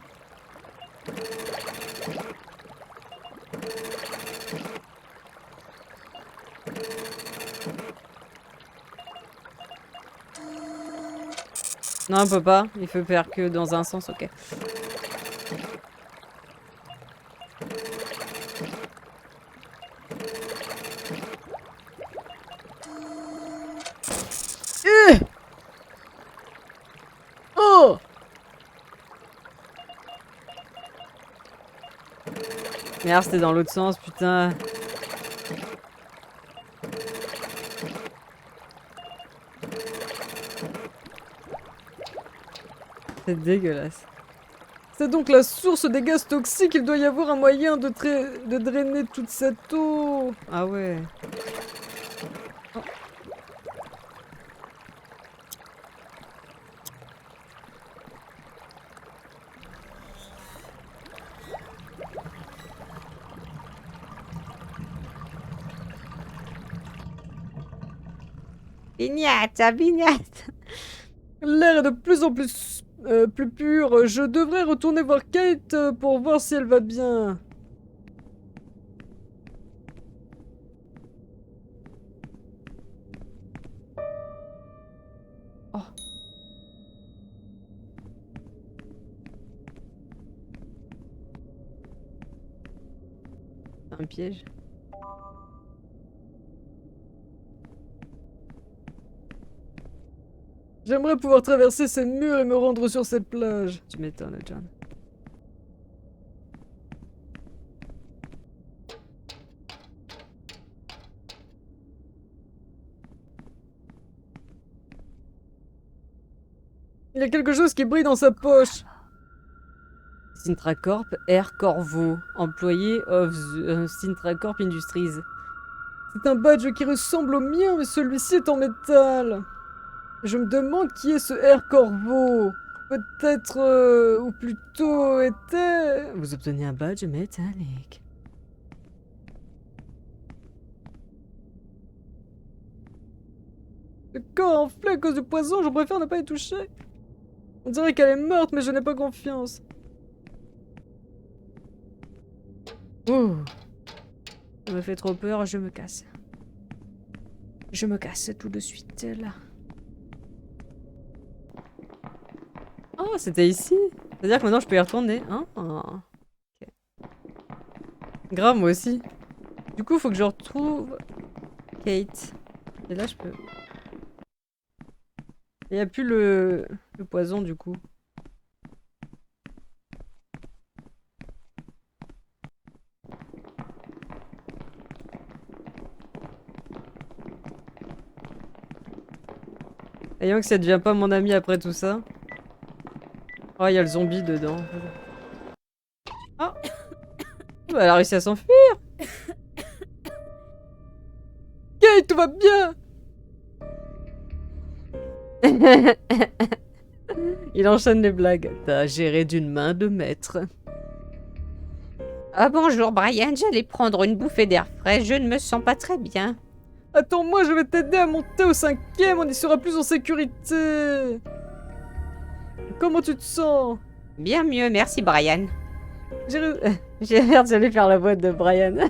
Non, on peut pas. Il faut faire que dans un sens, ok. Oh! Merde, c'était dans l'autre sens, putain. C'est dégueulasse. C'est donc la source des gaz toxiques. Il doit y avoir un moyen de drainer toute cette eau. Ah ouais. Oh. Bignette, bignette. L'air est de plus en plus pur. Je devrais retourner voir Kate pour voir si elle va bien. Oh. C'est un piège. J'aimerais pouvoir traverser ces murs et me rendre sur cette plage. Tu m'étonnes, John. Il y a quelque chose qui brille dans sa poche. Sintracorp Air Corvo, employé of Sintracorp Industries. C'est un badge qui ressemble au mien, mais celui-ci est en métal. Je me demande qui est ce Air Corvo. Peut-être, ou plutôt était... Vous obtenez un badge métallique. Le corps enflé à cause du poison, je préfère ne pas y toucher. On dirait qu'elle est morte, mais je n'ai pas confiance. Ouh. Ça me fait trop peur, je me casse. Je me casse tout de suite, là. Oh, c'était ici. C'est-à-dire que maintenant je peux y retourner, hein? Okay. Grave, moi aussi. Du coup, faut que je retrouve Kate. Et là, je peux... Il n'y a plus le poison, du coup. Ayant que ça devient pas mon ami après tout ça. Oh, il y a le zombie dedans. Oh, bah, elle a réussi à s'enfuir. Kate, tout va bien. Il enchaîne les blagues. T'as géré d'une main de maître. Ah bonjour Brian, j'allais prendre une bouffée d'air frais, je ne me sens pas très bien. Attends-moi, je vais t'aider à monter au 5e, on y sera plus en sécurité. Comment tu te sens? Bien mieux, merci Brian. Merde, j'allais faire la voix de Brian.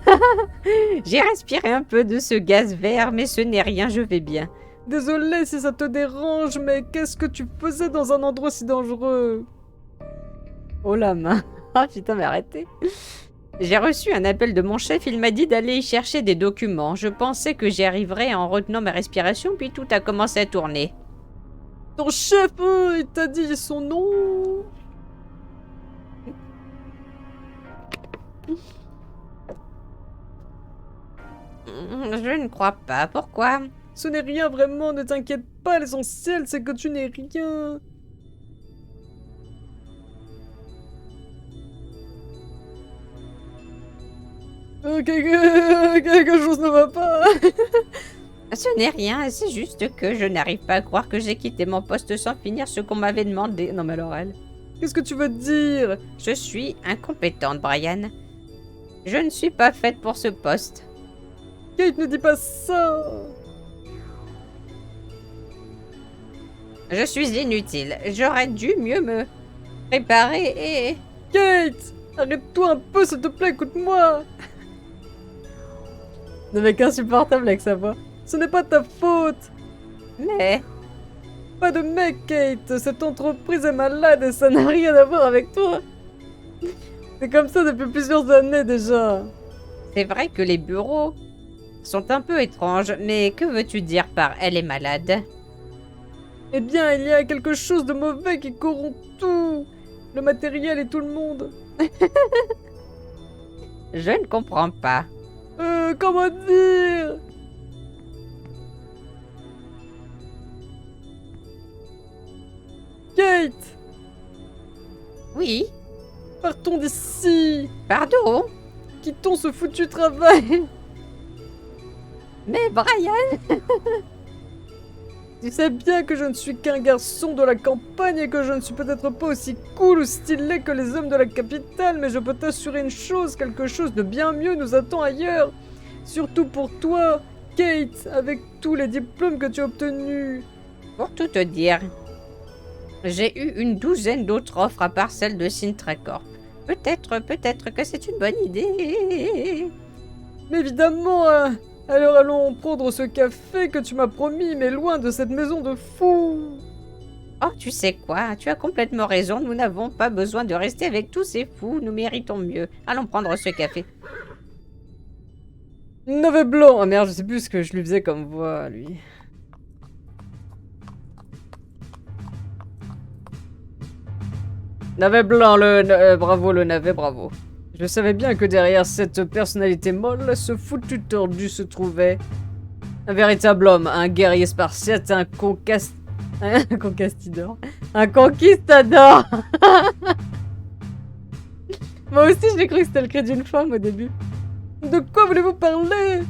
J'ai respiré un peu de ce gaz vert, mais ce n'est rien, je vais bien. Désolé si ça te dérange, mais qu'est-ce que tu faisais dans un endroit si dangereux? Oh la main. Ah putain, mais arrêtez. J'ai reçu un appel de mon chef, il m'a dit d'aller y chercher des documents. Je pensais que j'y arriverais en retenant ma respiration, puis tout a commencé à tourner. Ton chef, il t'a dit son nom? Je ne crois pas, pourquoi? Ce n'est rien vraiment, ne t'inquiète pas, l'essentiel c'est que tu n'es rien. Quelque chose ne va pas. Ce n'est rien, c'est juste que je n'arrive pas à croire que j'ai quitté mon poste sans finir ce qu'on m'avait demandé. Non mais alors elle... Qu'est-ce que tu veux dire? Je suis incompétente, Brian. Je ne suis pas faite pour ce poste. Kate, ne dis pas ça. Je suis inutile. J'aurais dû mieux me préparer et... Kate, arrête-toi un peu, s'il te plaît, écoute-moi. Le mec insupportable avec sa voix. Ce n'est pas ta faute. Mais... Pas de mec, Kate. Cette entreprise est malade et ça n'a rien à voir avec toi. C'est comme ça depuis plusieurs années déjà. C'est vrai que les bureaux sont un peu étranges, mais que veux-tu dire par « elle est malade » ? Eh bien, il y a quelque chose de mauvais qui corrompt tout. Le matériel et tout le monde. Je ne comprends pas. Comment dire? Kate! Oui? Partons d'ici! Pardon? Quittons ce foutu travail! Mais Brian! Tu sais bien que je ne suis qu'un garçon de la campagne et que je ne suis peut-être pas aussi cool ou stylé que les hommes de la capitale, mais je peux t'assurer une chose, quelque chose de bien mieux nous attend ailleurs. Surtout pour toi, Kate, avec tous les diplômes que tu as obtenus. Pour tout te dire, j'ai eu une douzaine d'autres offres à part celle de Sintracorp. Peut-être que c'est une bonne idée. Mais évidemment, alors allons prendre ce café que tu m'as promis, mais loin de cette maison de fous. Oh, tu sais quoi? Tu as complètement raison, nous n'avons pas besoin de rester avec tous ces fous, nous méritons mieux. Allons prendre ce café. Navet blanc. Ah merde, je sais plus ce que je lui faisais comme voix, lui. Navet blanc, bravo le navet, bravo. Je savais bien que derrière cette personnalité molle, ce foutu tordu se trouvait un véritable homme, un guerrier spartiate, un conquistador. Un conquistador. Moi aussi, j'ai cru que c'était le cri d'une femme au début. De quoi voulez-vous parler?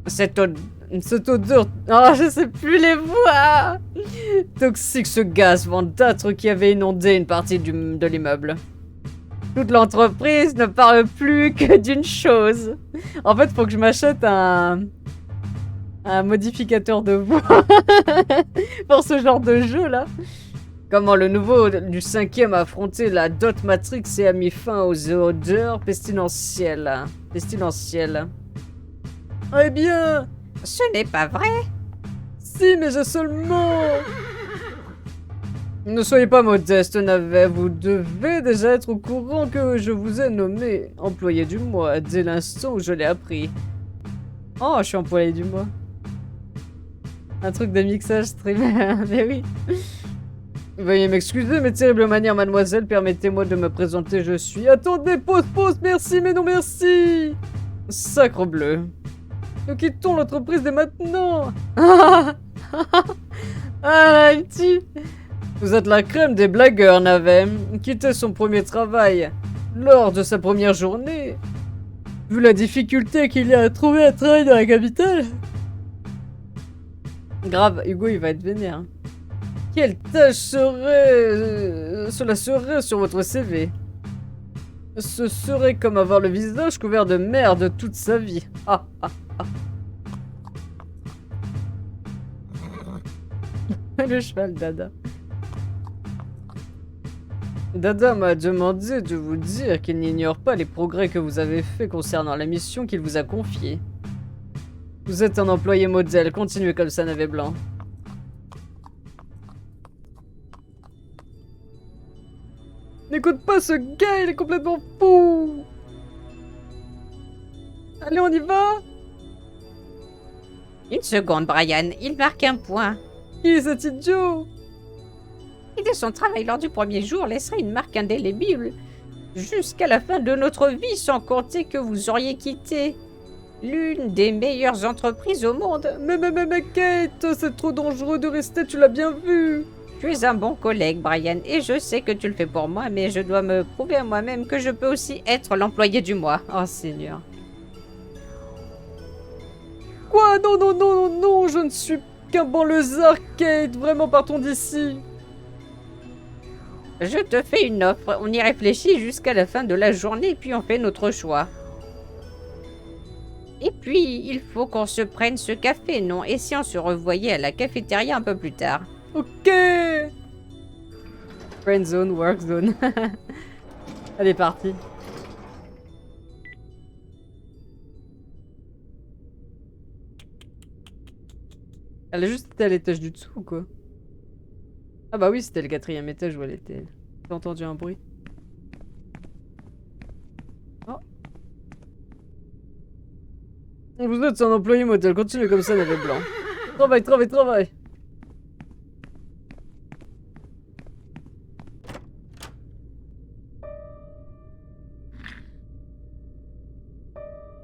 Cette odeur... Oh, je sais plus les voix. Toxique, ce gaz verdâtre qui avait inondé une partie de l'immeuble. Toute l'entreprise ne parle plus que d'une chose. En fait, faut que je m'achète un modificateur de voix pour ce genre de jeu là. Comment le nouveau du 5e a affronté la dot Matrix et a mis fin aux odeurs pestilentielles. Eh bien, Ce n'est pas vrai. si, mais j'ai seulement... Ne soyez pas modeste, Navet. Vous devez déjà être au courant que je vous ai nommé employé du mois dès l'instant où je l'ai appris. Oh, je suis employé du mois. Un truc de mixage streamer, mais oui. Veuillez m'excuser, mes terribles manières, mademoiselle. Permettez-moi de me présenter, je suis... Attendez, pause, merci, mais non merci. Sacre bleu. Nous quittons l'entreprise dès maintenant. Ah, la petite. Vous êtes la crème des blagueurs, Navet. Quitter son premier travail lors de sa première journée. Vu la difficulté qu'il y a à trouver un travail dans la capitale. Grave, Hugo il va être vénère. Quelle tâche cela serait sur votre CV? Ce serait comme avoir le visage couvert de merde toute sa vie. Ah, ah, ah. Le cheval Dada. Dada m'a demandé de vous dire qu'il n'ignore pas les progrès que vous avez faits concernant la mission qu'il vous a confiée. Vous êtes un employé modèle, continuez comme ça, Navet blanc. N'écoute pas ce gars, il est complètement fou. Allez, on y va? Une seconde, Brian. Il marque un point. Qui est cet idiot? Quitter son travail lors du premier jour laisserait une marque indélébile jusqu'à la fin de notre vie, sans compter que vous auriez quitté l'une des meilleures entreprises au monde. Mais Kate, c'est trop dangereux de rester, tu l'as bien vu. Tu es un bon collègue, Brian, et je sais que tu le fais pour moi, mais je dois me prouver à moi-même que je peux aussi être l'employé du mois. Oh Seigneur. Quoi? Non, je ne suis qu'un banlieusard, Kate. Vraiment, partons d'ici. Je te fais une offre, on y réfléchit jusqu'à la fin de la journée, puis on fait notre choix. Et puis, il faut qu'on se prenne ce café, non? Et si on se revoyait à la cafétéria un peu plus tard? Ok. Friend zone, work zone. Allez, parti. Elle a juste été à l'étage du dessous ou quoi? Ah bah oui, c'était le 4e étage où elle était. J'ai entendu un bruit. Oh. Vous êtes un employé modèle, continuez comme ça, Navet blanc. Travail.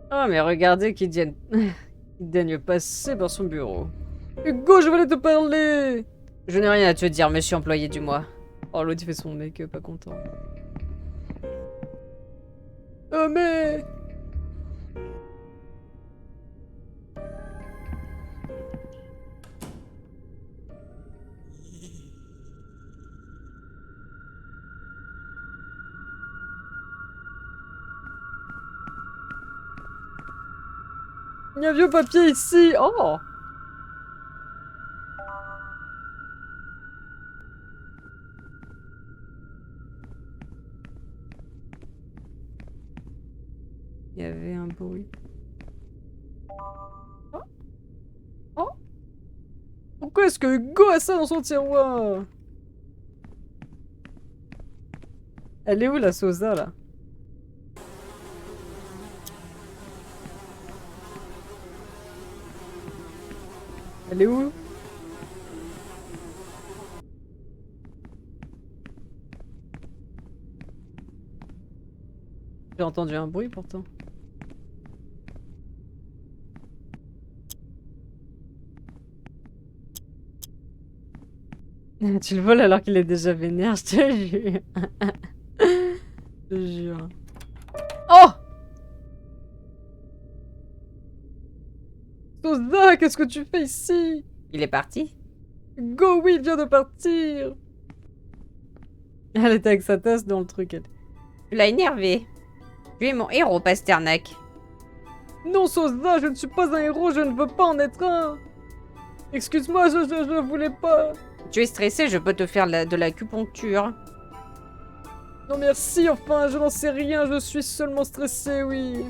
Ah mais regardez qui daigne passer par son bureau. Hugo, je voulais te parler. Je n'ai rien à te dire, monsieur employé du mois. Oh, l'autre il fait son mec, pas content. Oh mais... Il y a un vieux papier ici. Oh. Il y avait un bruit. Oh. Oh. Pourquoi est-ce que Hugo a ça dans son tiroir? Elle est où la Sosa là? Elle est où? J'ai entendu un bruit pourtant. Tu le voles alors qu'il est déjà vénère, je te jure. Je te jure. Oh! Sosa, qu'est-ce que tu fais ici? Il est parti? Go, oui, il vient de partir. Elle était avec sa tasse dans le truc, elle. Tu l'as énervé. Tu es mon héros, Pasternak. Non, Sosa, je ne suis pas un héros, je ne veux pas en être un. Excuse-moi, je ne voulais pas. Tu es stressé, je peux te faire de l'acupuncture. Non merci, enfin, je n'en sais rien, je suis seulement stressé, oui.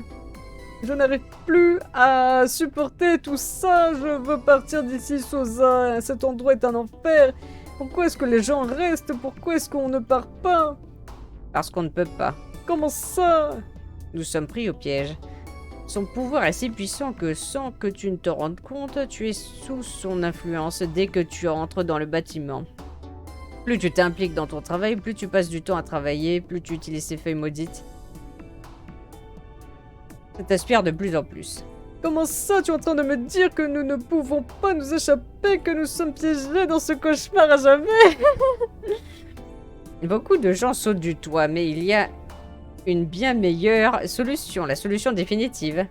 Je n'arrive plus à supporter tout ça, je veux partir d'ici, Sosa. Cet endroit est un enfer. Pourquoi est-ce que les gens restent? Pourquoi est-ce qu'on ne part pas? Parce qu'on ne peut pas. Comment ça? Nous sommes pris au piège. Son pouvoir est si puissant que sans que tu ne te rendes compte, tu es sous son influence dès que tu entres dans le bâtiment. Plus tu t'impliques dans ton travail, plus tu passes du temps à travailler, plus tu utilises ces feuilles maudites. Ça t'aspire de plus en plus. Comment ça, tu es en train de me dire que nous ne pouvons pas nous échapper, que nous sommes piégés dans ce cauchemar à jamais? Beaucoup de gens sautent du toit, mais il y a une bien meilleure solution, la solution définitive.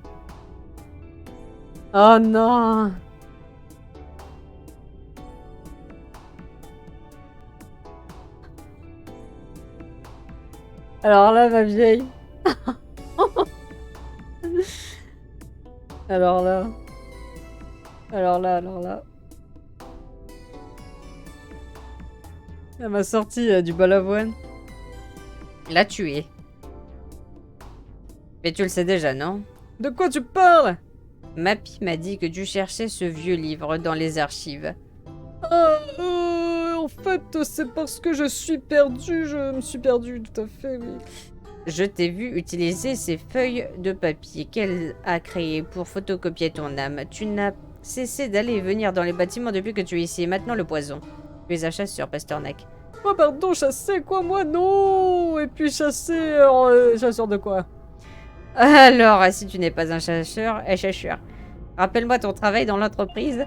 Oh non! Alors là, ma vieille. Alors là. Alors là, alors là. Elle m'a sorti du balavoine. Là, tu es. Mais tu le sais déjà, non? De quoi tu parles? Mappy m'a dit que tu cherchais ce vieux livre dans les archives. En fait, c'est parce que je suis perdu. Je me suis perdu, tout à fait, oui. Je t'ai vu utiliser ces feuilles de papier qu'elle a créées pour photocopier ton âme. Tu n'as cessé d'aller et venir dans les bâtiments depuis que tu es ici. Et maintenant, le poison. Tu es un chasseur, Pasternak. Oh, pardon, chasser quoi, moi? Non! Et puis chasser... chasseur de quoi? Alors, si tu n'es pas un chasseur, rappelle-moi ton travail dans l'entreprise.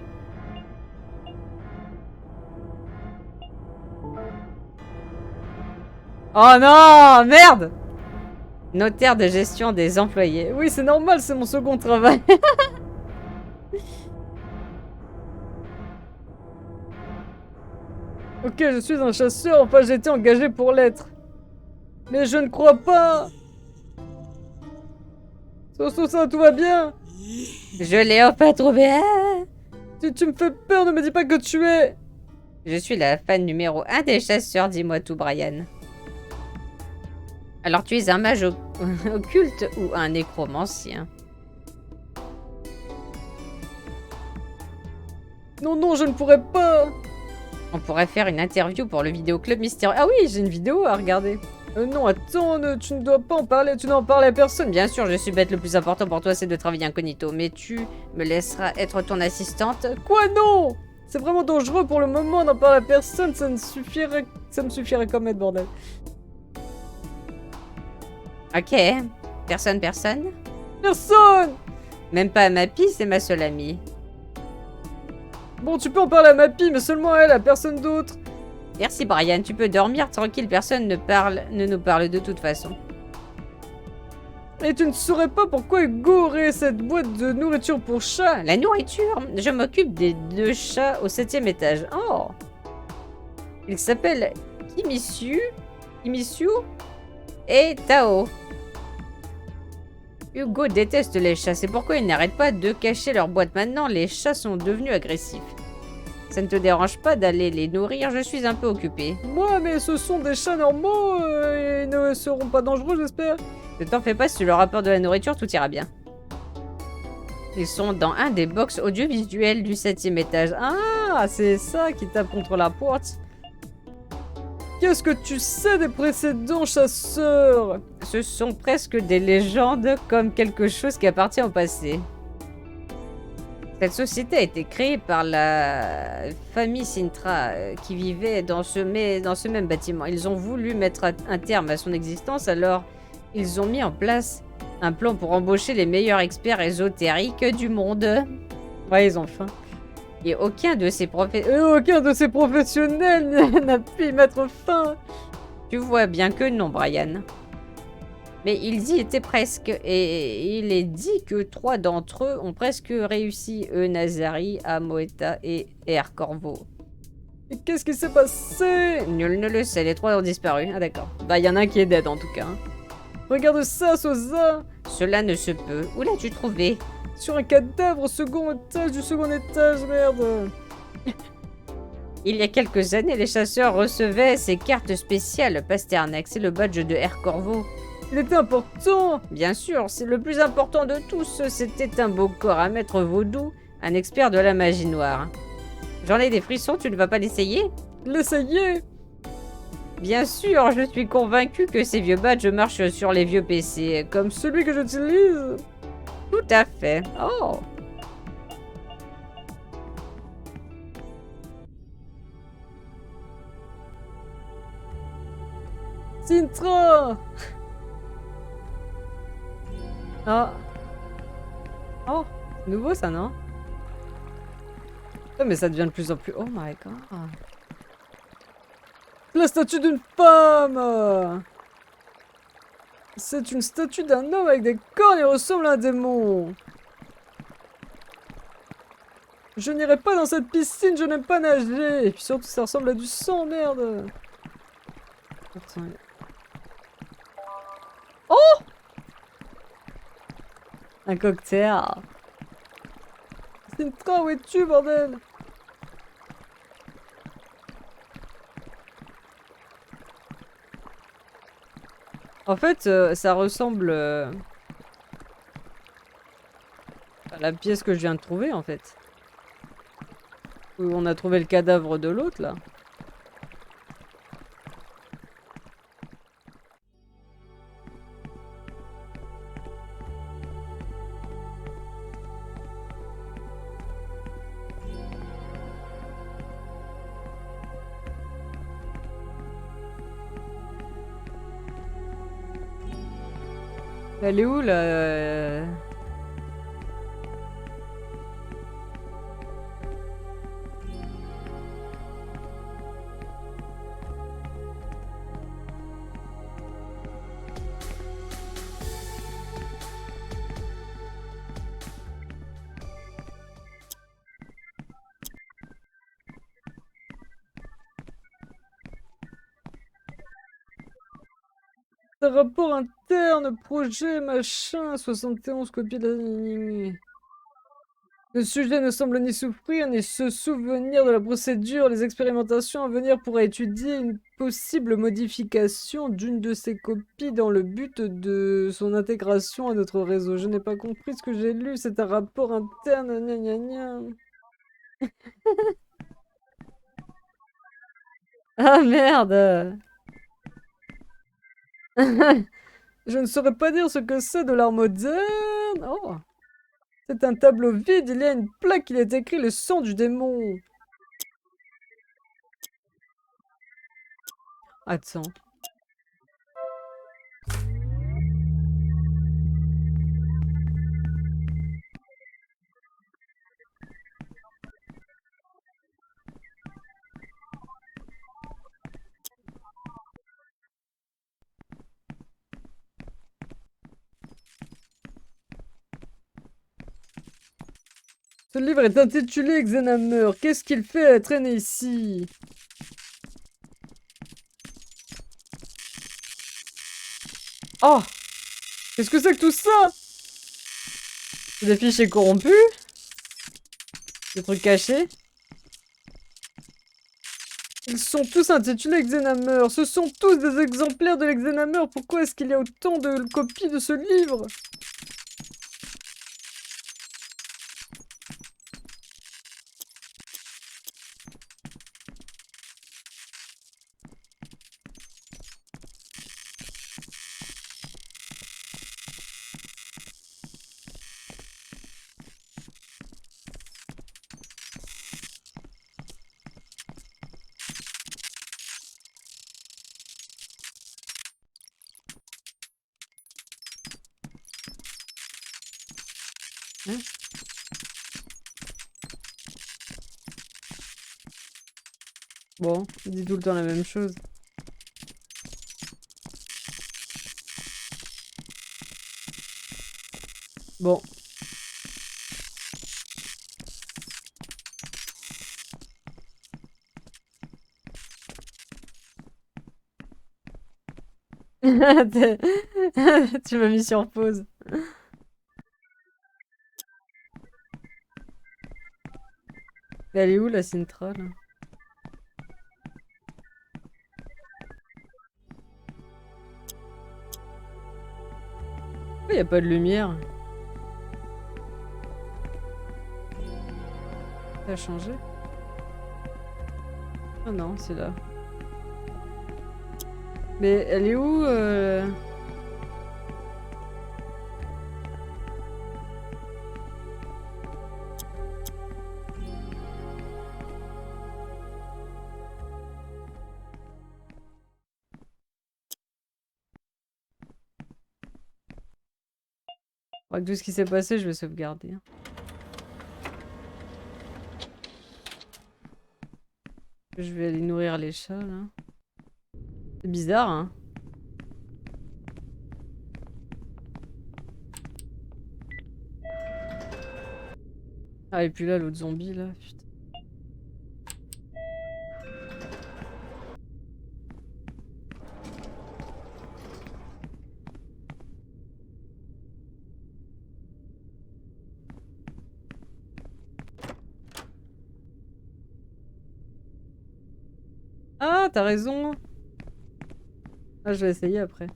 Oh non! Merde! Notaire de gestion des employés. Oui, c'est normal, c'est mon second travail. Ok, je suis un chasseur, enfin j'ai été engagé pour l'être. Mais je ne crois pas. Ça, tout va bien? Je l'ai enfin trouvé. Tu me fais peur, ne me dis pas que tu es... Je suis la fan numéro 1 des chasseurs, dis-moi tout, Brian. Alors tu es un mage occulte ou un nécromancien? Non, non, je ne pourrais pas. On pourrait faire une interview pour le vidéoclub mystérieux. Ah oui, j'ai une vidéo à regarder. Non, attends, tu ne dois pas en parler, tu n'en parles à personne. Bien sûr, je suis bête, le plus important pour toi c'est de travailler incognito, mais tu me laisseras être ton assistante. Quoi, non? C'est vraiment dangereux pour le moment, n'en parle à personne, ça me suffirait comme être bordel. Ok. Personne? Personne! Même pas à Mappy, c'est ma seule amie. Bon, tu peux en parler à Mappy, mais seulement à elle, à personne d'autre. Merci Brian, tu peux dormir tranquille, personne ne nous parle de toute façon. Et tu ne saurais pas pourquoi Hugo aurait cette boîte de nourriture pour chat? La nourriture? Je m'occupe des 2 chats au 7e étage. Oh! Ils s'appellent Kimishu et Tao. Hugo déteste les chats, c'est pourquoi il n'arrête pas de cacher leur boîte. Maintenant, les chats sont devenus agressifs. Ça ne te dérange pas d'aller les nourrir? Je suis un peu occupée. Moi, mais ce sont des chats normaux, ils ne seront pas dangereux, j'espère. Ne t'en fais pas, si tu leur apportes de la nourriture, tout ira bien. Ils sont dans un des box audiovisuels du 7e étage. Ah, c'est ça qui tape contre la porte. Qu'est-ce que tu sais des précédents chasseurs? Ce sont presque des légendes, comme quelque chose qui appartient au passé. Cette société a été créée par la famille Sintra qui vivait dans ce même bâtiment. Ils ont voulu mettre un terme à son existence, alors Ils ont mis en place un plan pour embaucher les meilleurs experts ésotériques du monde. Ouais, ils ont faim. Et aucun de ces Aucun de ces professionnels n'a pu y mettre fin. Tu vois bien que non, Brian. Mais ils y étaient presque, et il est dit que 3 d'entre eux ont presque réussi, Nazari, Amoeta et Air Corvo. Et qu'est-ce qui s'est passé? Nul ne le sait, les 3 ont disparu. Ah d'accord. Bah, y en a un qui est dead en tout cas. Regarde ça, Sosa! Cela ne se peut. Où l'as-tu trouvé? Sur un cadavre au second étage du second étage, merde! Il y a quelques années, les chasseurs recevaient ces cartes spéciales Pasternak. C'est le badge de Air Corvo. Il était important! Bien sûr, c'est le plus important de tous. C'était un beau corps à maître vaudou, un expert de la magie noire. J'en ai des frissons, tu ne vas pas l'essayer? L'essayer! Bien sûr, je suis convaincu que ces vieux badges marchent sur les vieux PC, Comme celui que j'utilise! tout à fait. Oh! Sintra! Ah! Oh! Nouveau ça, non? Oh, mais ça devient de plus en plus... Oh my god! La statue d'une femme! C'est une statue d'un homme avec des cornes et ressemble à un démon! Je n'irai pas dans cette piscine, je n'aime pas nager! Et puis surtout, ça ressemble à du sang, merde! Attends. Oh! Un cocktail! Sintra, où es-tu, bordel? En fait, ça ressemble à la pièce que je viens de trouver, en fait. Où on a trouvé le cadavre de l'autre, là. Elle est où, là? Rapport interne, projet, machin, 71 copies de la... Le sujet ne semble ni souffrir, ni se souvenir de la procédure. Les expérimentations à venir pourraient étudier une possible modification d'une de ces copies dans le but de son intégration à notre réseau. Je n'ai pas compris ce que j'ai lu, c'est un rapport interne, gna gna gna. Ah merde! Je ne saurais pas dire ce que c'est de l'art moderne. Oh! C'est un tableau vide, il y a une plaque, il est écrit le sang du démon. Attends. Ce livre est intitulé Xenhammer. Qu'est-ce qu'il fait à traîner ici? Oh! Qu'est-ce que c'est que tout ça? Des fichiers corrompus? Des trucs cachés? Ils sont tous intitulés Xenhammer. Ce sont tous des exemplaires de l'Xenhammer. Pourquoi est-ce qu'il y a autant de copies de ce livre? Bon, il dit tout le temps la même chose. Bon. Tu m'as mis sur pause. Elle est où la Sintra là? Pourquoi y a pas de lumière? Ça a changé? Ah non, c'est là. Mais elle est où Avec tout ce qui s'est passé, je vais sauvegarder. Je vais aller nourrir les chats, là. C'est bizarre, hein. Ah, et puis là, l'autre zombie, là, putain. Ah, t'as raison. Ah, je vais essayer après.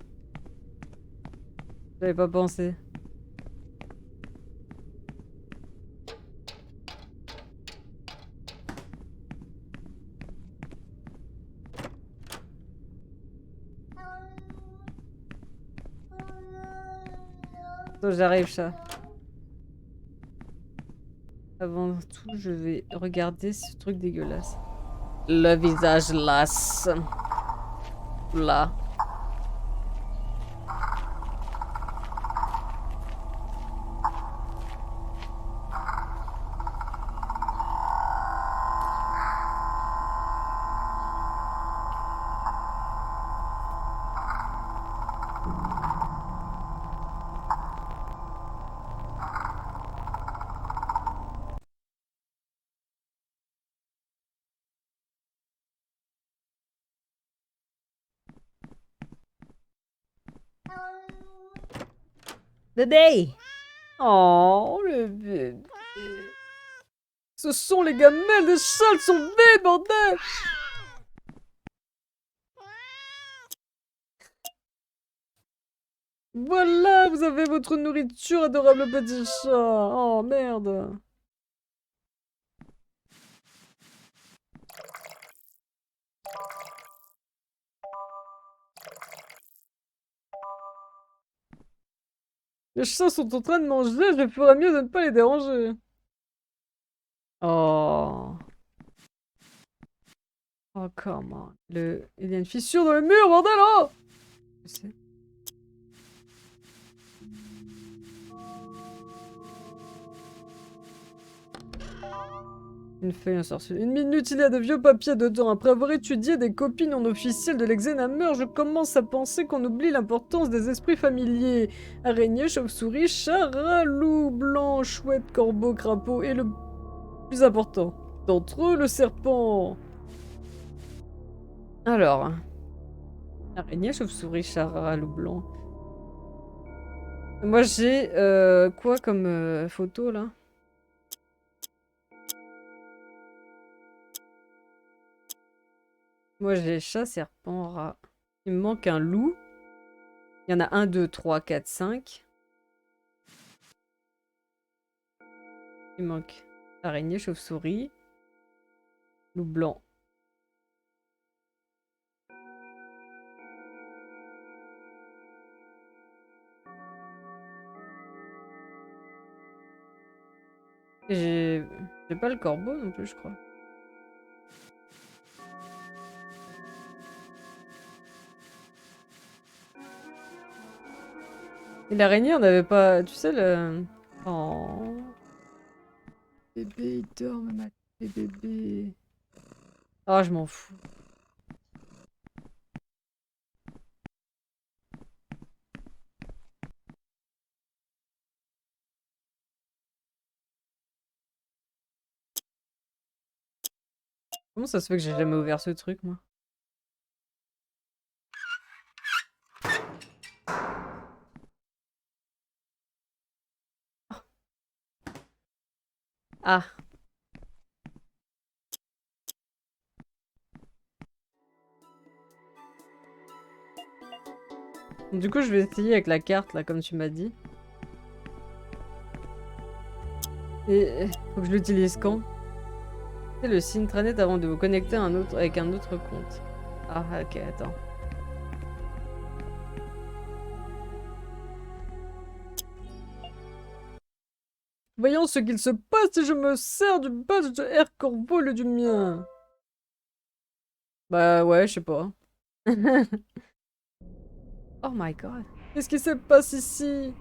J'avais pas pensé. Attends, j'arrive, chat. Avant tout, je vais regarder ce truc dégueulasse. Le visage lasse. Là. Bébé! Oh, le bébé. Ce sont les gamelles des chats, sont bébés, bordel! Voilà, vous avez votre nourriture, adorable petit chat. Oh, merde. Les chats sont en train de manger, je ferais mieux de ne pas les déranger. Oh. Oh, come on. Il y a une fissure dans le mur, bordel, oh! Je sais. Une feuille, un sorcier. Une minute, il y a de vieux papiers dedans. Après avoir étudié des copies non officielles de l'Exénamur, je commence à penser qu'on oublie l'importance des esprits familiers. Araignée, chauve-souris, chat, rat, loup, blanc, chouette, corbeau, crapaud et le plus important d'entre eux, le serpent. Alors, araignée, chauve-souris, chat, rat, loup, blanc. Moi j'ai quoi comme photo là? Moi j'ai chat, serpent, rat. Il me manque un loup. Il y en a 1, 2, 3, 4, 5. Il manque araignée, chauve-souris, loup blanc. Et j'ai pas le corbeau non plus, je crois. Et l'araignée, on n'avait pas. Tu sais, le. Oh. Bébé, il dort, maman. Bébé. Ah, je m'en fous. Comment ça se fait que j'ai jamais ouvert ce truc, moi? Ah. Du coup, je vais essayer avec la carte, là, comme tu m'as dit. Et faut que je l'utilise quand? C'est le signe intranet avant de vous connecter à un autre, avec un autre compte. Ah, ok, attends. Voyons ce qu'il se passe si je me sers du badge de Air Corbeau au lieu du mien. Bah ouais, je sais pas. Oh my god. Qu'est-ce qui se passe ici?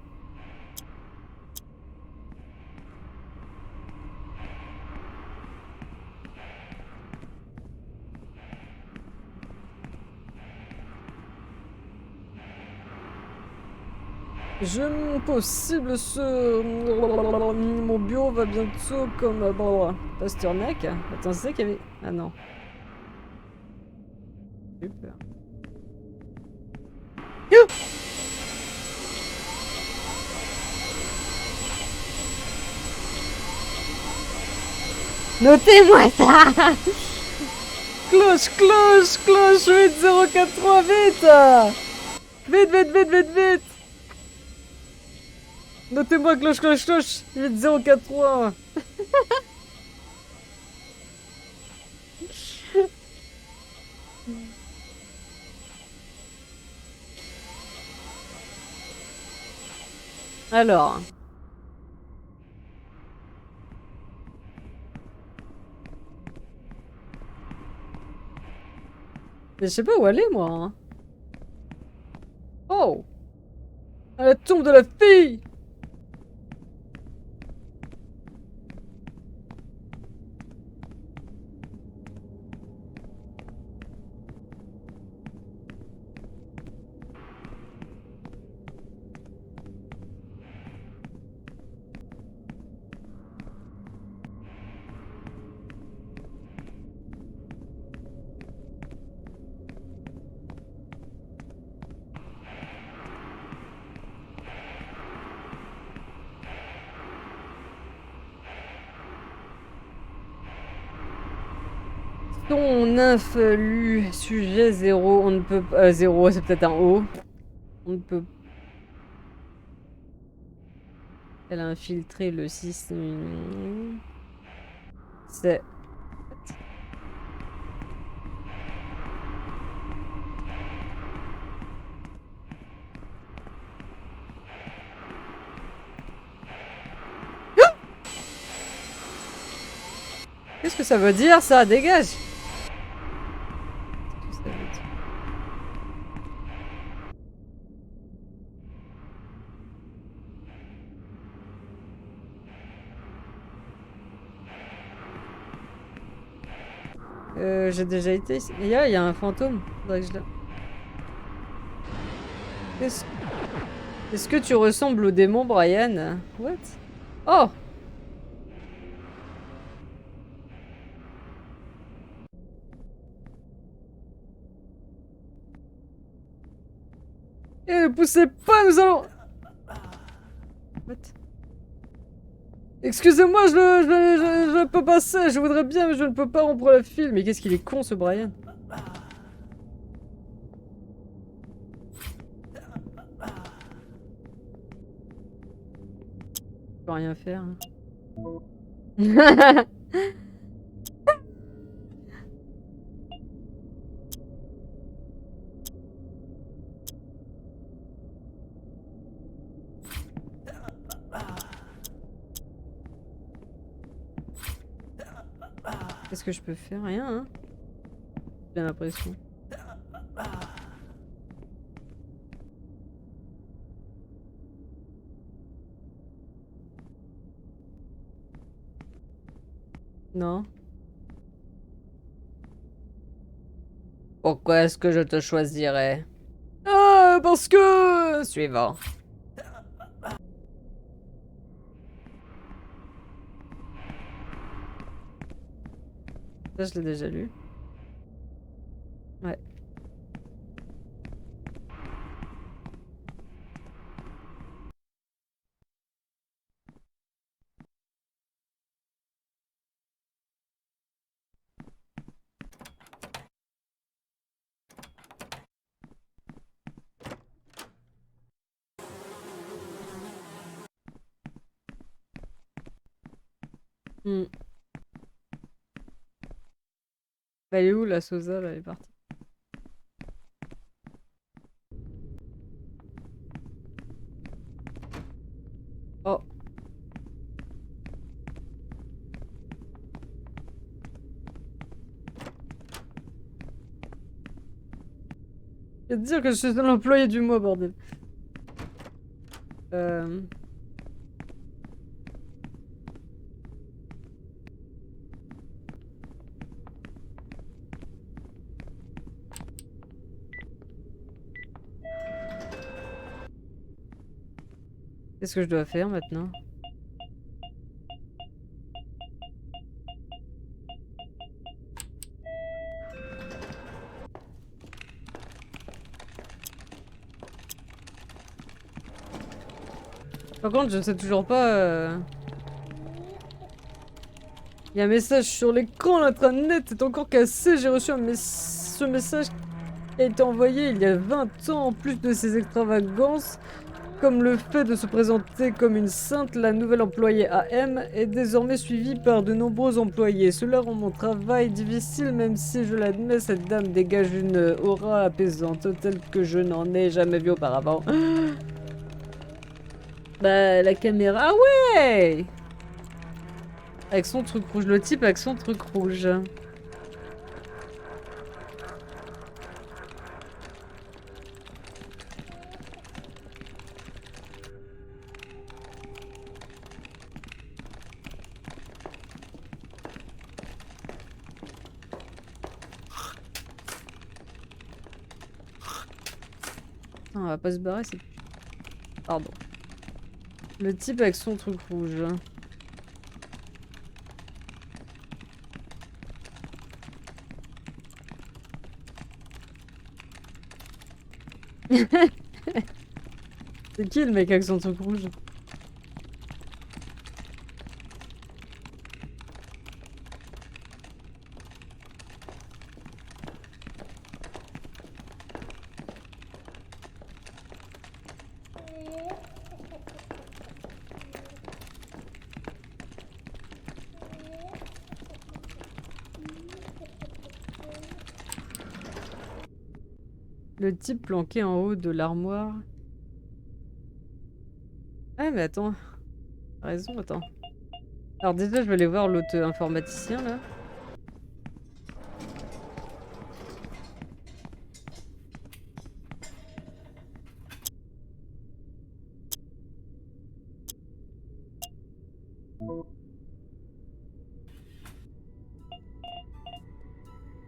Je possible ce... Mon bureau va bientôt comme... Pasternak. Attends, c'est ça qu'il y avait... Ah non. Super. Notez-moi ça. Cloche, cloche, cloche 8043, vite. Vite, vite, vite, vite, vite. Notez-moi cloche, cloche, cloche 8043. Alors... Mais je sais pas où aller, moi. Hein. Oh! À la tombe de la fille! Ton influ, sujet 0, on ne peut pas... 0, c'est peut-être un O. On ne peut... Elle a infiltré le système... C'est... Qu'est-ce que ça veut dire, ça? Dégage! Qu'est-ce que ça veut dire? J'ai déjà été ici. Il y a un fantôme. Faudrait que je le... Qu'est-ce... Est-ce que tu ressembles au démon, Brian? What? Oh! Eh, ne poussez pas, nous allons... What? Excusez-moi, je peux passer, je voudrais bien, mais je ne peux pas rompre la file. Mais qu'est-ce qu'il est con, ce Brian? Je peux rien faire. Hein. Qu'est-ce que je peux faire? Rien, hein? J'ai l'impression. Non. Pourquoi est-ce que je te choisirais? Ah, parce que... Suivant. Ça, je l'ai déjà lu. Ouais. Hmm. Bah, elle est où la Sosa là, elle est partie. Oh. Je vais te dire que je suis l'employé du mois, bordel. Euh... Qu'est-ce que je dois faire maintenant? Par contre, je sais toujours pas... Il y a un message sur l'écran, l'intranet est encore cassé. J'ai reçu ce message qui a été envoyé il y a 20 ans. En plus de ses extravagances, comme le fait de se présenter comme une sainte, la nouvelle employée AM est désormais suivie par de nombreux employés. Cela rend mon travail difficile, même si je l'admets, cette dame dégage une aura apaisante, telle que je n'en ai jamais vue auparavant. Bah, la caméra... Ah ouais! Avec son truc rouge, le type avec son truc rouge. Ah, on va pas se barrer, c'est... Pardon. Le type avec son truc rouge. C'est qui le mec avec son truc rouge? Le type planqué en haut de l'armoire. Ah mais attends, t'as raison, attends. Alors déjà je vais aller voir l'autre informaticien là.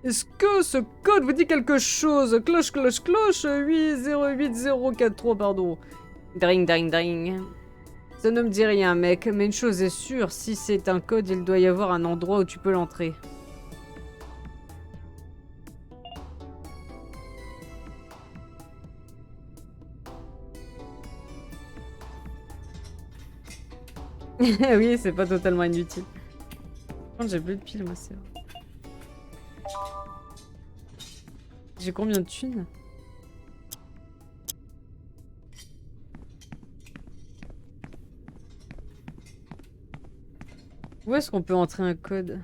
Est-ce que ce code vous dit quelque chose? Cloche, cloche, cloche, 808043, pardon. Dring, dring, dring. Ça ne me dit rien, mec, mais une chose est sûre, si c'est un code, il doit y avoir un endroit où tu peux l'entrer. Oui, c'est pas totalement inutile. Par contre, j'ai plus de piles, moi, c'est vrai. J'ai combien de thunes? Où est-ce qu'on peut entrer un code?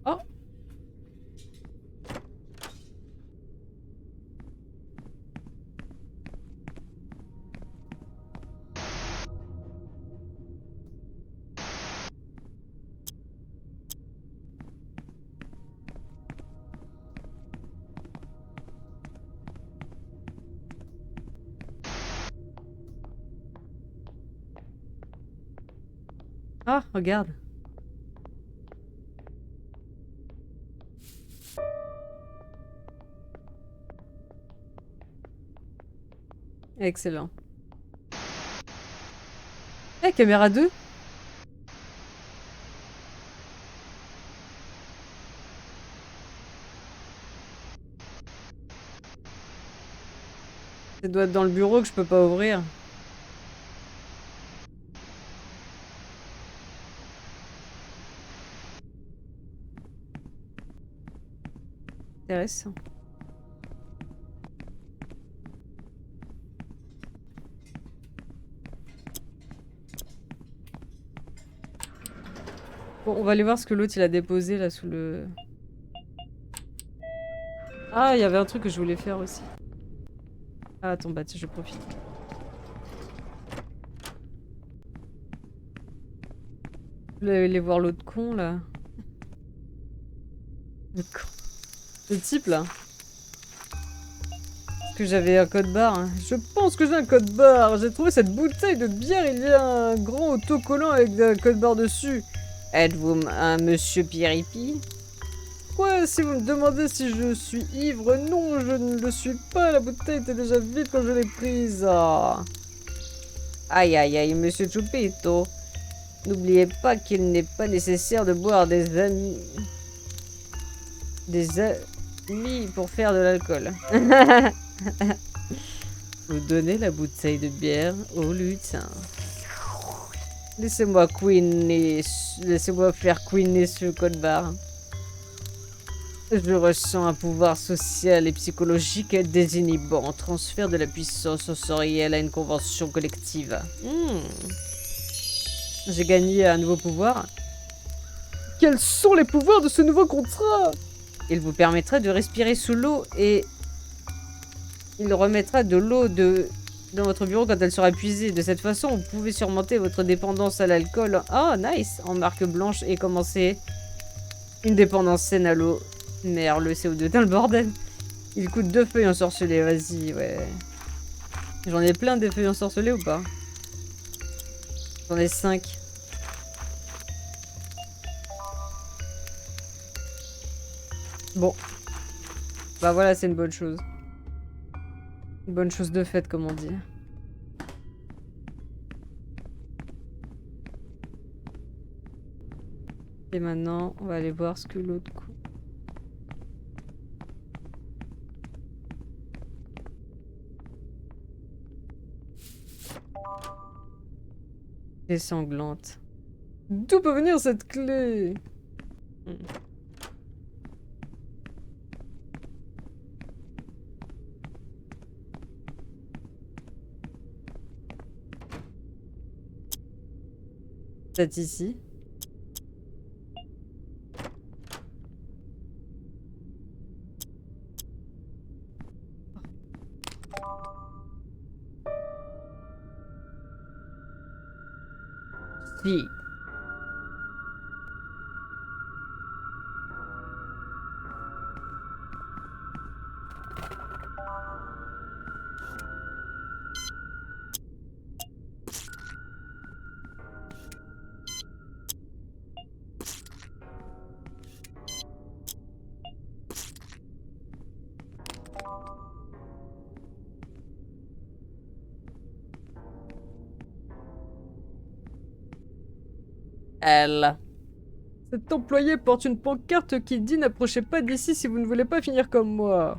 Oh! Ah, regarde. Excellent. Eh, caméra 2. Ça doit être dans le bureau que je peux pas ouvrir. Intéressant. Bon, on va aller voir ce que l'autre il a déposé là sous le... Ah, il y avait un truc que je voulais faire aussi. Ah, attends, bah tiens, je profite. Je voulais aller voir l'autre con là. Le con. Le type là. Que j'avais un code barre. Hein. Je pense que j'ai un code barre. J'ai trouvé cette bouteille de bière. Il y a un grand autocollant avec un code barre dessus. Êtes-vous un monsieur Piripi? Ouais, si vous me demandez si je suis ivre, non, je ne le suis pas. La bouteille était déjà vide quand je l'ai prise. Ah. Aïe aïe aïe, monsieur Choupito. N'oubliez pas qu'il n'est pas nécessaire de boire des amis pour faire de l'alcool. Vous donnez la bouteille de bière au lutin. Laissez-moi faire queener ce code barre. Je ressens un pouvoir social et psychologique désinhibant. Transfert de la puissance sensorielle à une convention collective. J'ai gagné un nouveau pouvoir. Quels sont les pouvoirs de ce nouveau contrat? Il vous permettra de respirer sous l'eau et il remettra de l'eau dans votre bureau quand elle sera épuisée. De cette façon, vous pouvez surmonter votre dépendance à l'alcool. Oh, nice! En marque blanche et commencer une dépendance saine à l'eau. Merde, le CO2, dans le bordel. Il coûte 2 feuilles ensorcelées, vas-y, ouais. J'en ai plein des feuilles ensorcelées ou pas? J'en ai 5. Bon. Bah voilà, c'est une bonne chose. Une bonne chose de fait, comme on dit. Et maintenant, on va aller voir ce que l'autre coup. Et sanglante. D'où peut venir cette clé? C'est ici. Si. Elle. Cet employé porte une pancarte qui dit n'approchez pas d'ici si vous ne voulez pas finir comme moi.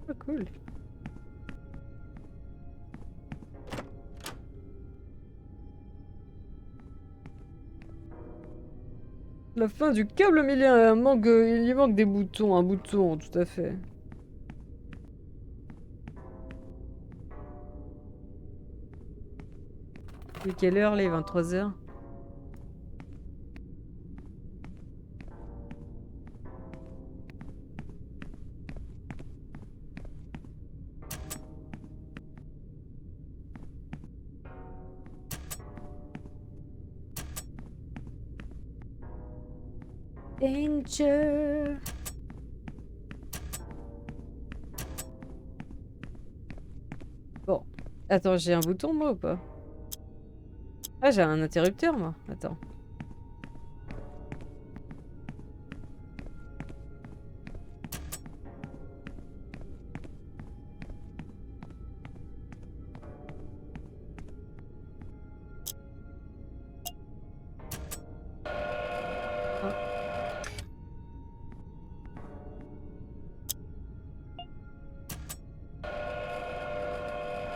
Ah, cool. La fin du câble, mais il y manque des boutons, un bouton, tout à fait. Il est quelle heure là? 23h. Danger. Attends, j'ai un bouton moi ou pas? Ah, j'ai un interrupteur moi. Attends.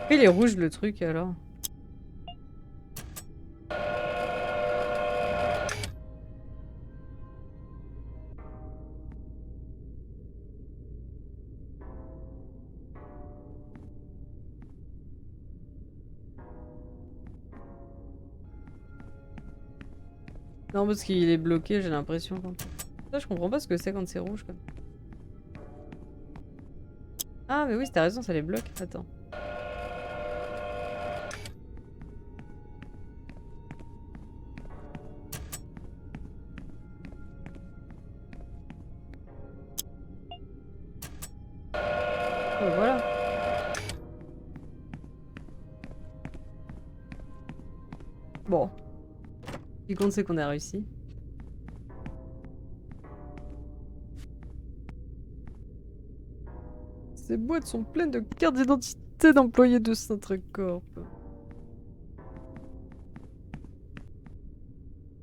Pourquoi il est rouge le truc alors? Non, parce qu'il est bloqué, j'ai l'impression. Ça, je comprends pas ce que c'est quand c'est rouge comme. Ah, mais oui, t'as raison, ça les bloque. Attends. Oh, voilà. Bon. Ce qui compte, c'est qu'on a réussi. Ces boîtes sont pleines de cartes d'identité d'employés de Sintracorp.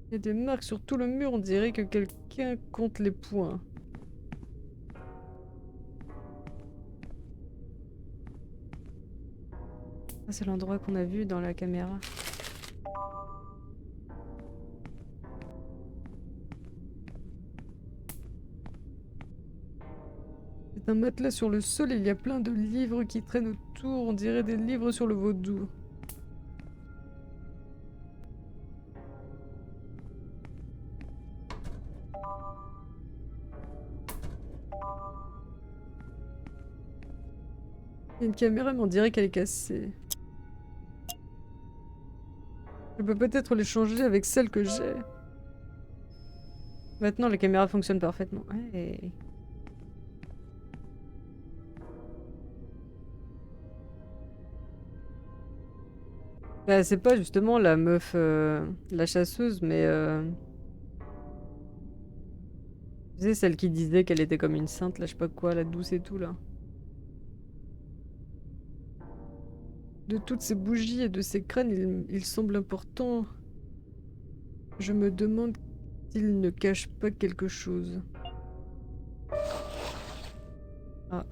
Il y a des marques sur tout le mur, on dirait que quelqu'un compte les points. Ah, c'est l'endroit qu'on a vu dans la caméra. C'est un matelas sur le sol et il y a plein de livres qui traînent autour, on dirait des livres sur le vaudou. Il y a une caméra mais on dirait qu'elle est cassée. Je peux peut-être l'échanger avec celle que j'ai. Maintenant la caméra fonctionne parfaitement. Ouais. Bah, c'est pas justement la meuf, la chasseuse, mais tu sais, celle qui disait qu'elle était comme une sainte, là, je sais pas quoi, la douce et tout, là. De toutes ces bougies et de ces crânes, il semble important. Je me demande s'il ne cache pas quelque chose. Ah.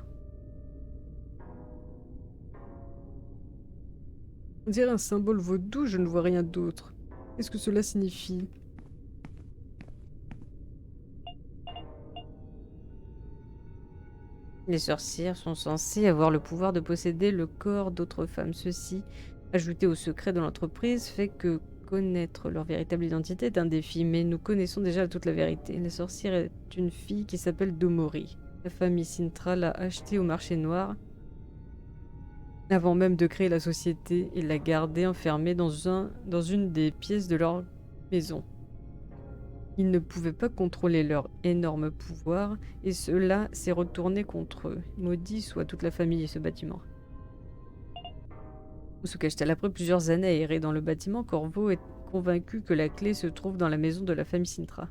On dirait un symbole vaudou, je ne vois rien d'autre. Qu'est-ce que cela signifie? Les sorcières sont censées avoir le pouvoir de posséder le corps d'autres femmes. Ceci, ajouté au secret de l'entreprise, fait que connaître leur véritable identité est un défi, mais nous connaissons déjà toute la vérité. La sorcière est une fille qui s'appelle Domori. La famille Sintra l'a achetée au marché noir avant même de créer la société et l'a gardée enfermée dans une des pièces de leur maison. Ils ne pouvaient pas contrôler leur énorme pouvoir, et cela s'est retourné contre eux. Maudit soit toute la famille et ce bâtiment. Usukashtal, après plusieurs années à errer dans le bâtiment, Corvo est convaincu que la clé se trouve dans la maison de la famille Sintra.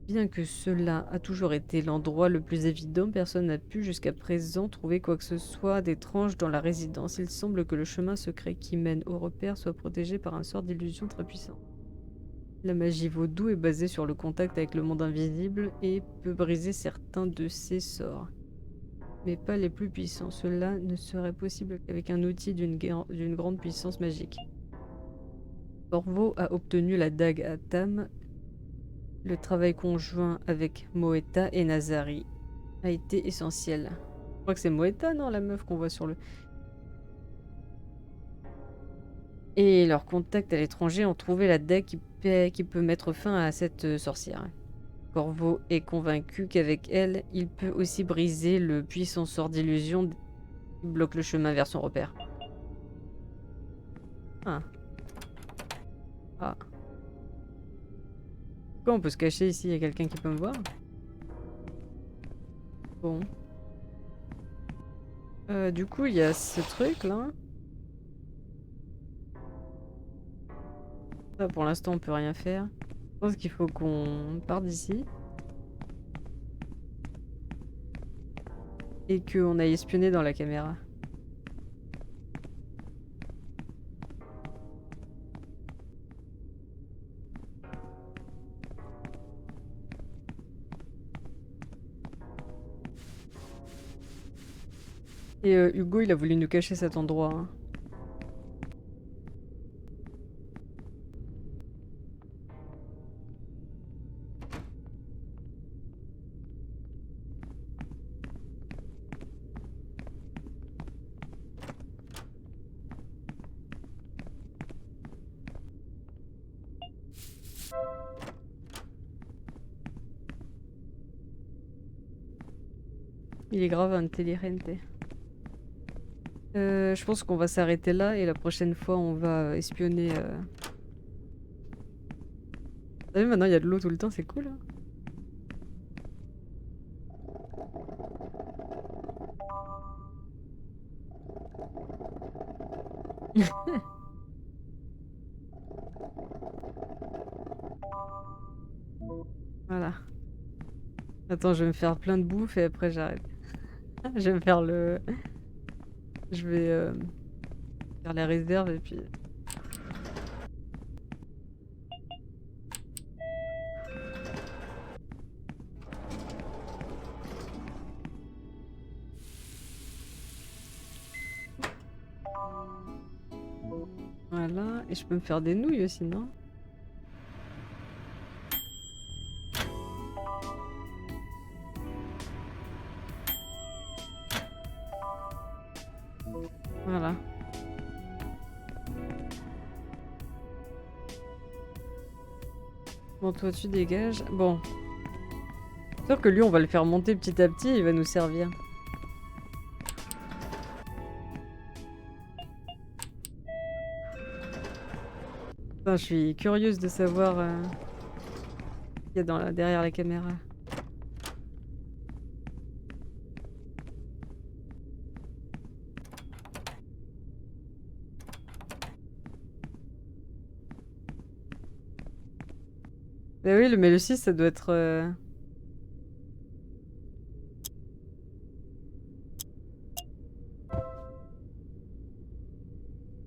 Bien que cela a toujours été l'endroit le plus évident, personne n'a pu jusqu'à présent trouver quoi que ce soit d'étrange dans la résidence. Il semble que le chemin secret qui mène au repère soit protégé par un sort d'illusion très puissant. La magie vaudou est basée sur le contact avec le monde invisible et peut briser certains de ses sorts. Mais pas les plus puissants. Cela ne serait possible qu'avec un outil d'une grande puissance magique. Corvo a obtenu la dague à Tam. Le travail conjoint avec Moeta et Nazari a été essentiel. Je crois que c'est Moeta, non, la meuf qu'on voit sur le... Et leur contact à l'étranger ont trouvé la dague qui peut mettre fin à cette sorcière. Corvo est convaincu qu'avec elle, il peut aussi briser le puissant sort d'illusion qui bloque le chemin vers son repère. Ah. Ah. Pourquoi on peut se cacher ici? Il y a quelqu'un qui peut me voir? Bon. Du coup, il y a ce truc là. Ça, pour l'instant, on peut rien faire. Je pense qu'il faut qu'on parte d'ici. Et qu'on aille espionner dans la caméra. Et Hugo, il a voulu nous cacher cet endroit. Hein. Il est grave intelligente. Je pense qu'on va s'arrêter là et la prochaine fois on va espionner. T'as vu, maintenant il y a de l'eau tout le temps, c'est cool. Hein. Voilà. Attends, je vais me faire plein de bouffe et après j'arrête. Je vais me faire le... Je vais faire la réserve et puis... Voilà, et je peux me faire des nouilles aussi, non? Voilà. Bon, toi tu dégages. Bon. C'est sûr que lui, on va le faire monter petit à petit, il va nous servir. Enfin, je suis curieuse de savoir ce qu'il y a derrière la caméra. Bah oui, mais le 6, ça doit être...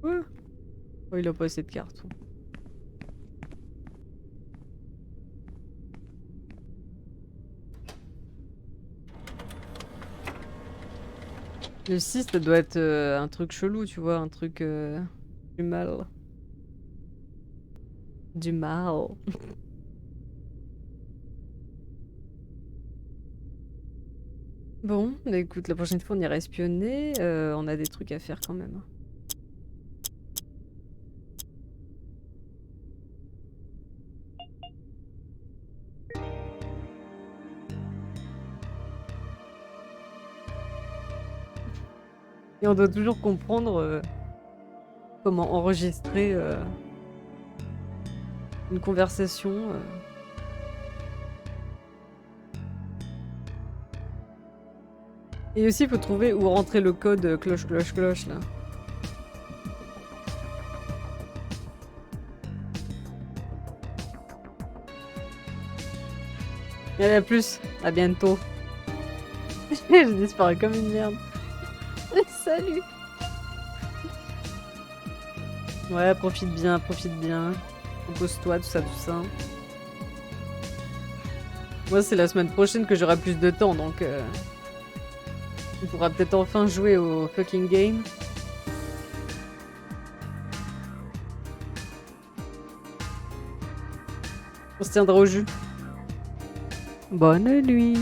Quoi? Oh, il a pas assez de cartons. Le 6, ça doit être un truc chelou, tu vois, un truc du mal. Du mal. Bon, bah écoute, la prochaine fois on ira espionner, on a des trucs à faire quand même. Et on doit toujours comprendre comment enregistrer une conversation. Et aussi, il faut trouver où rentrer le code cloche cloche cloche là. Allez, à plus, à bientôt. Je disparais comme une merde. Salut. Ouais, profite bien, repose-toi, tout ça, tout ça. Moi, c'est la semaine prochaine que j'aurai plus de temps, donc on pourra peut-être enfin jouer au fucking game. On se tiendra au jus. Bonne nuit.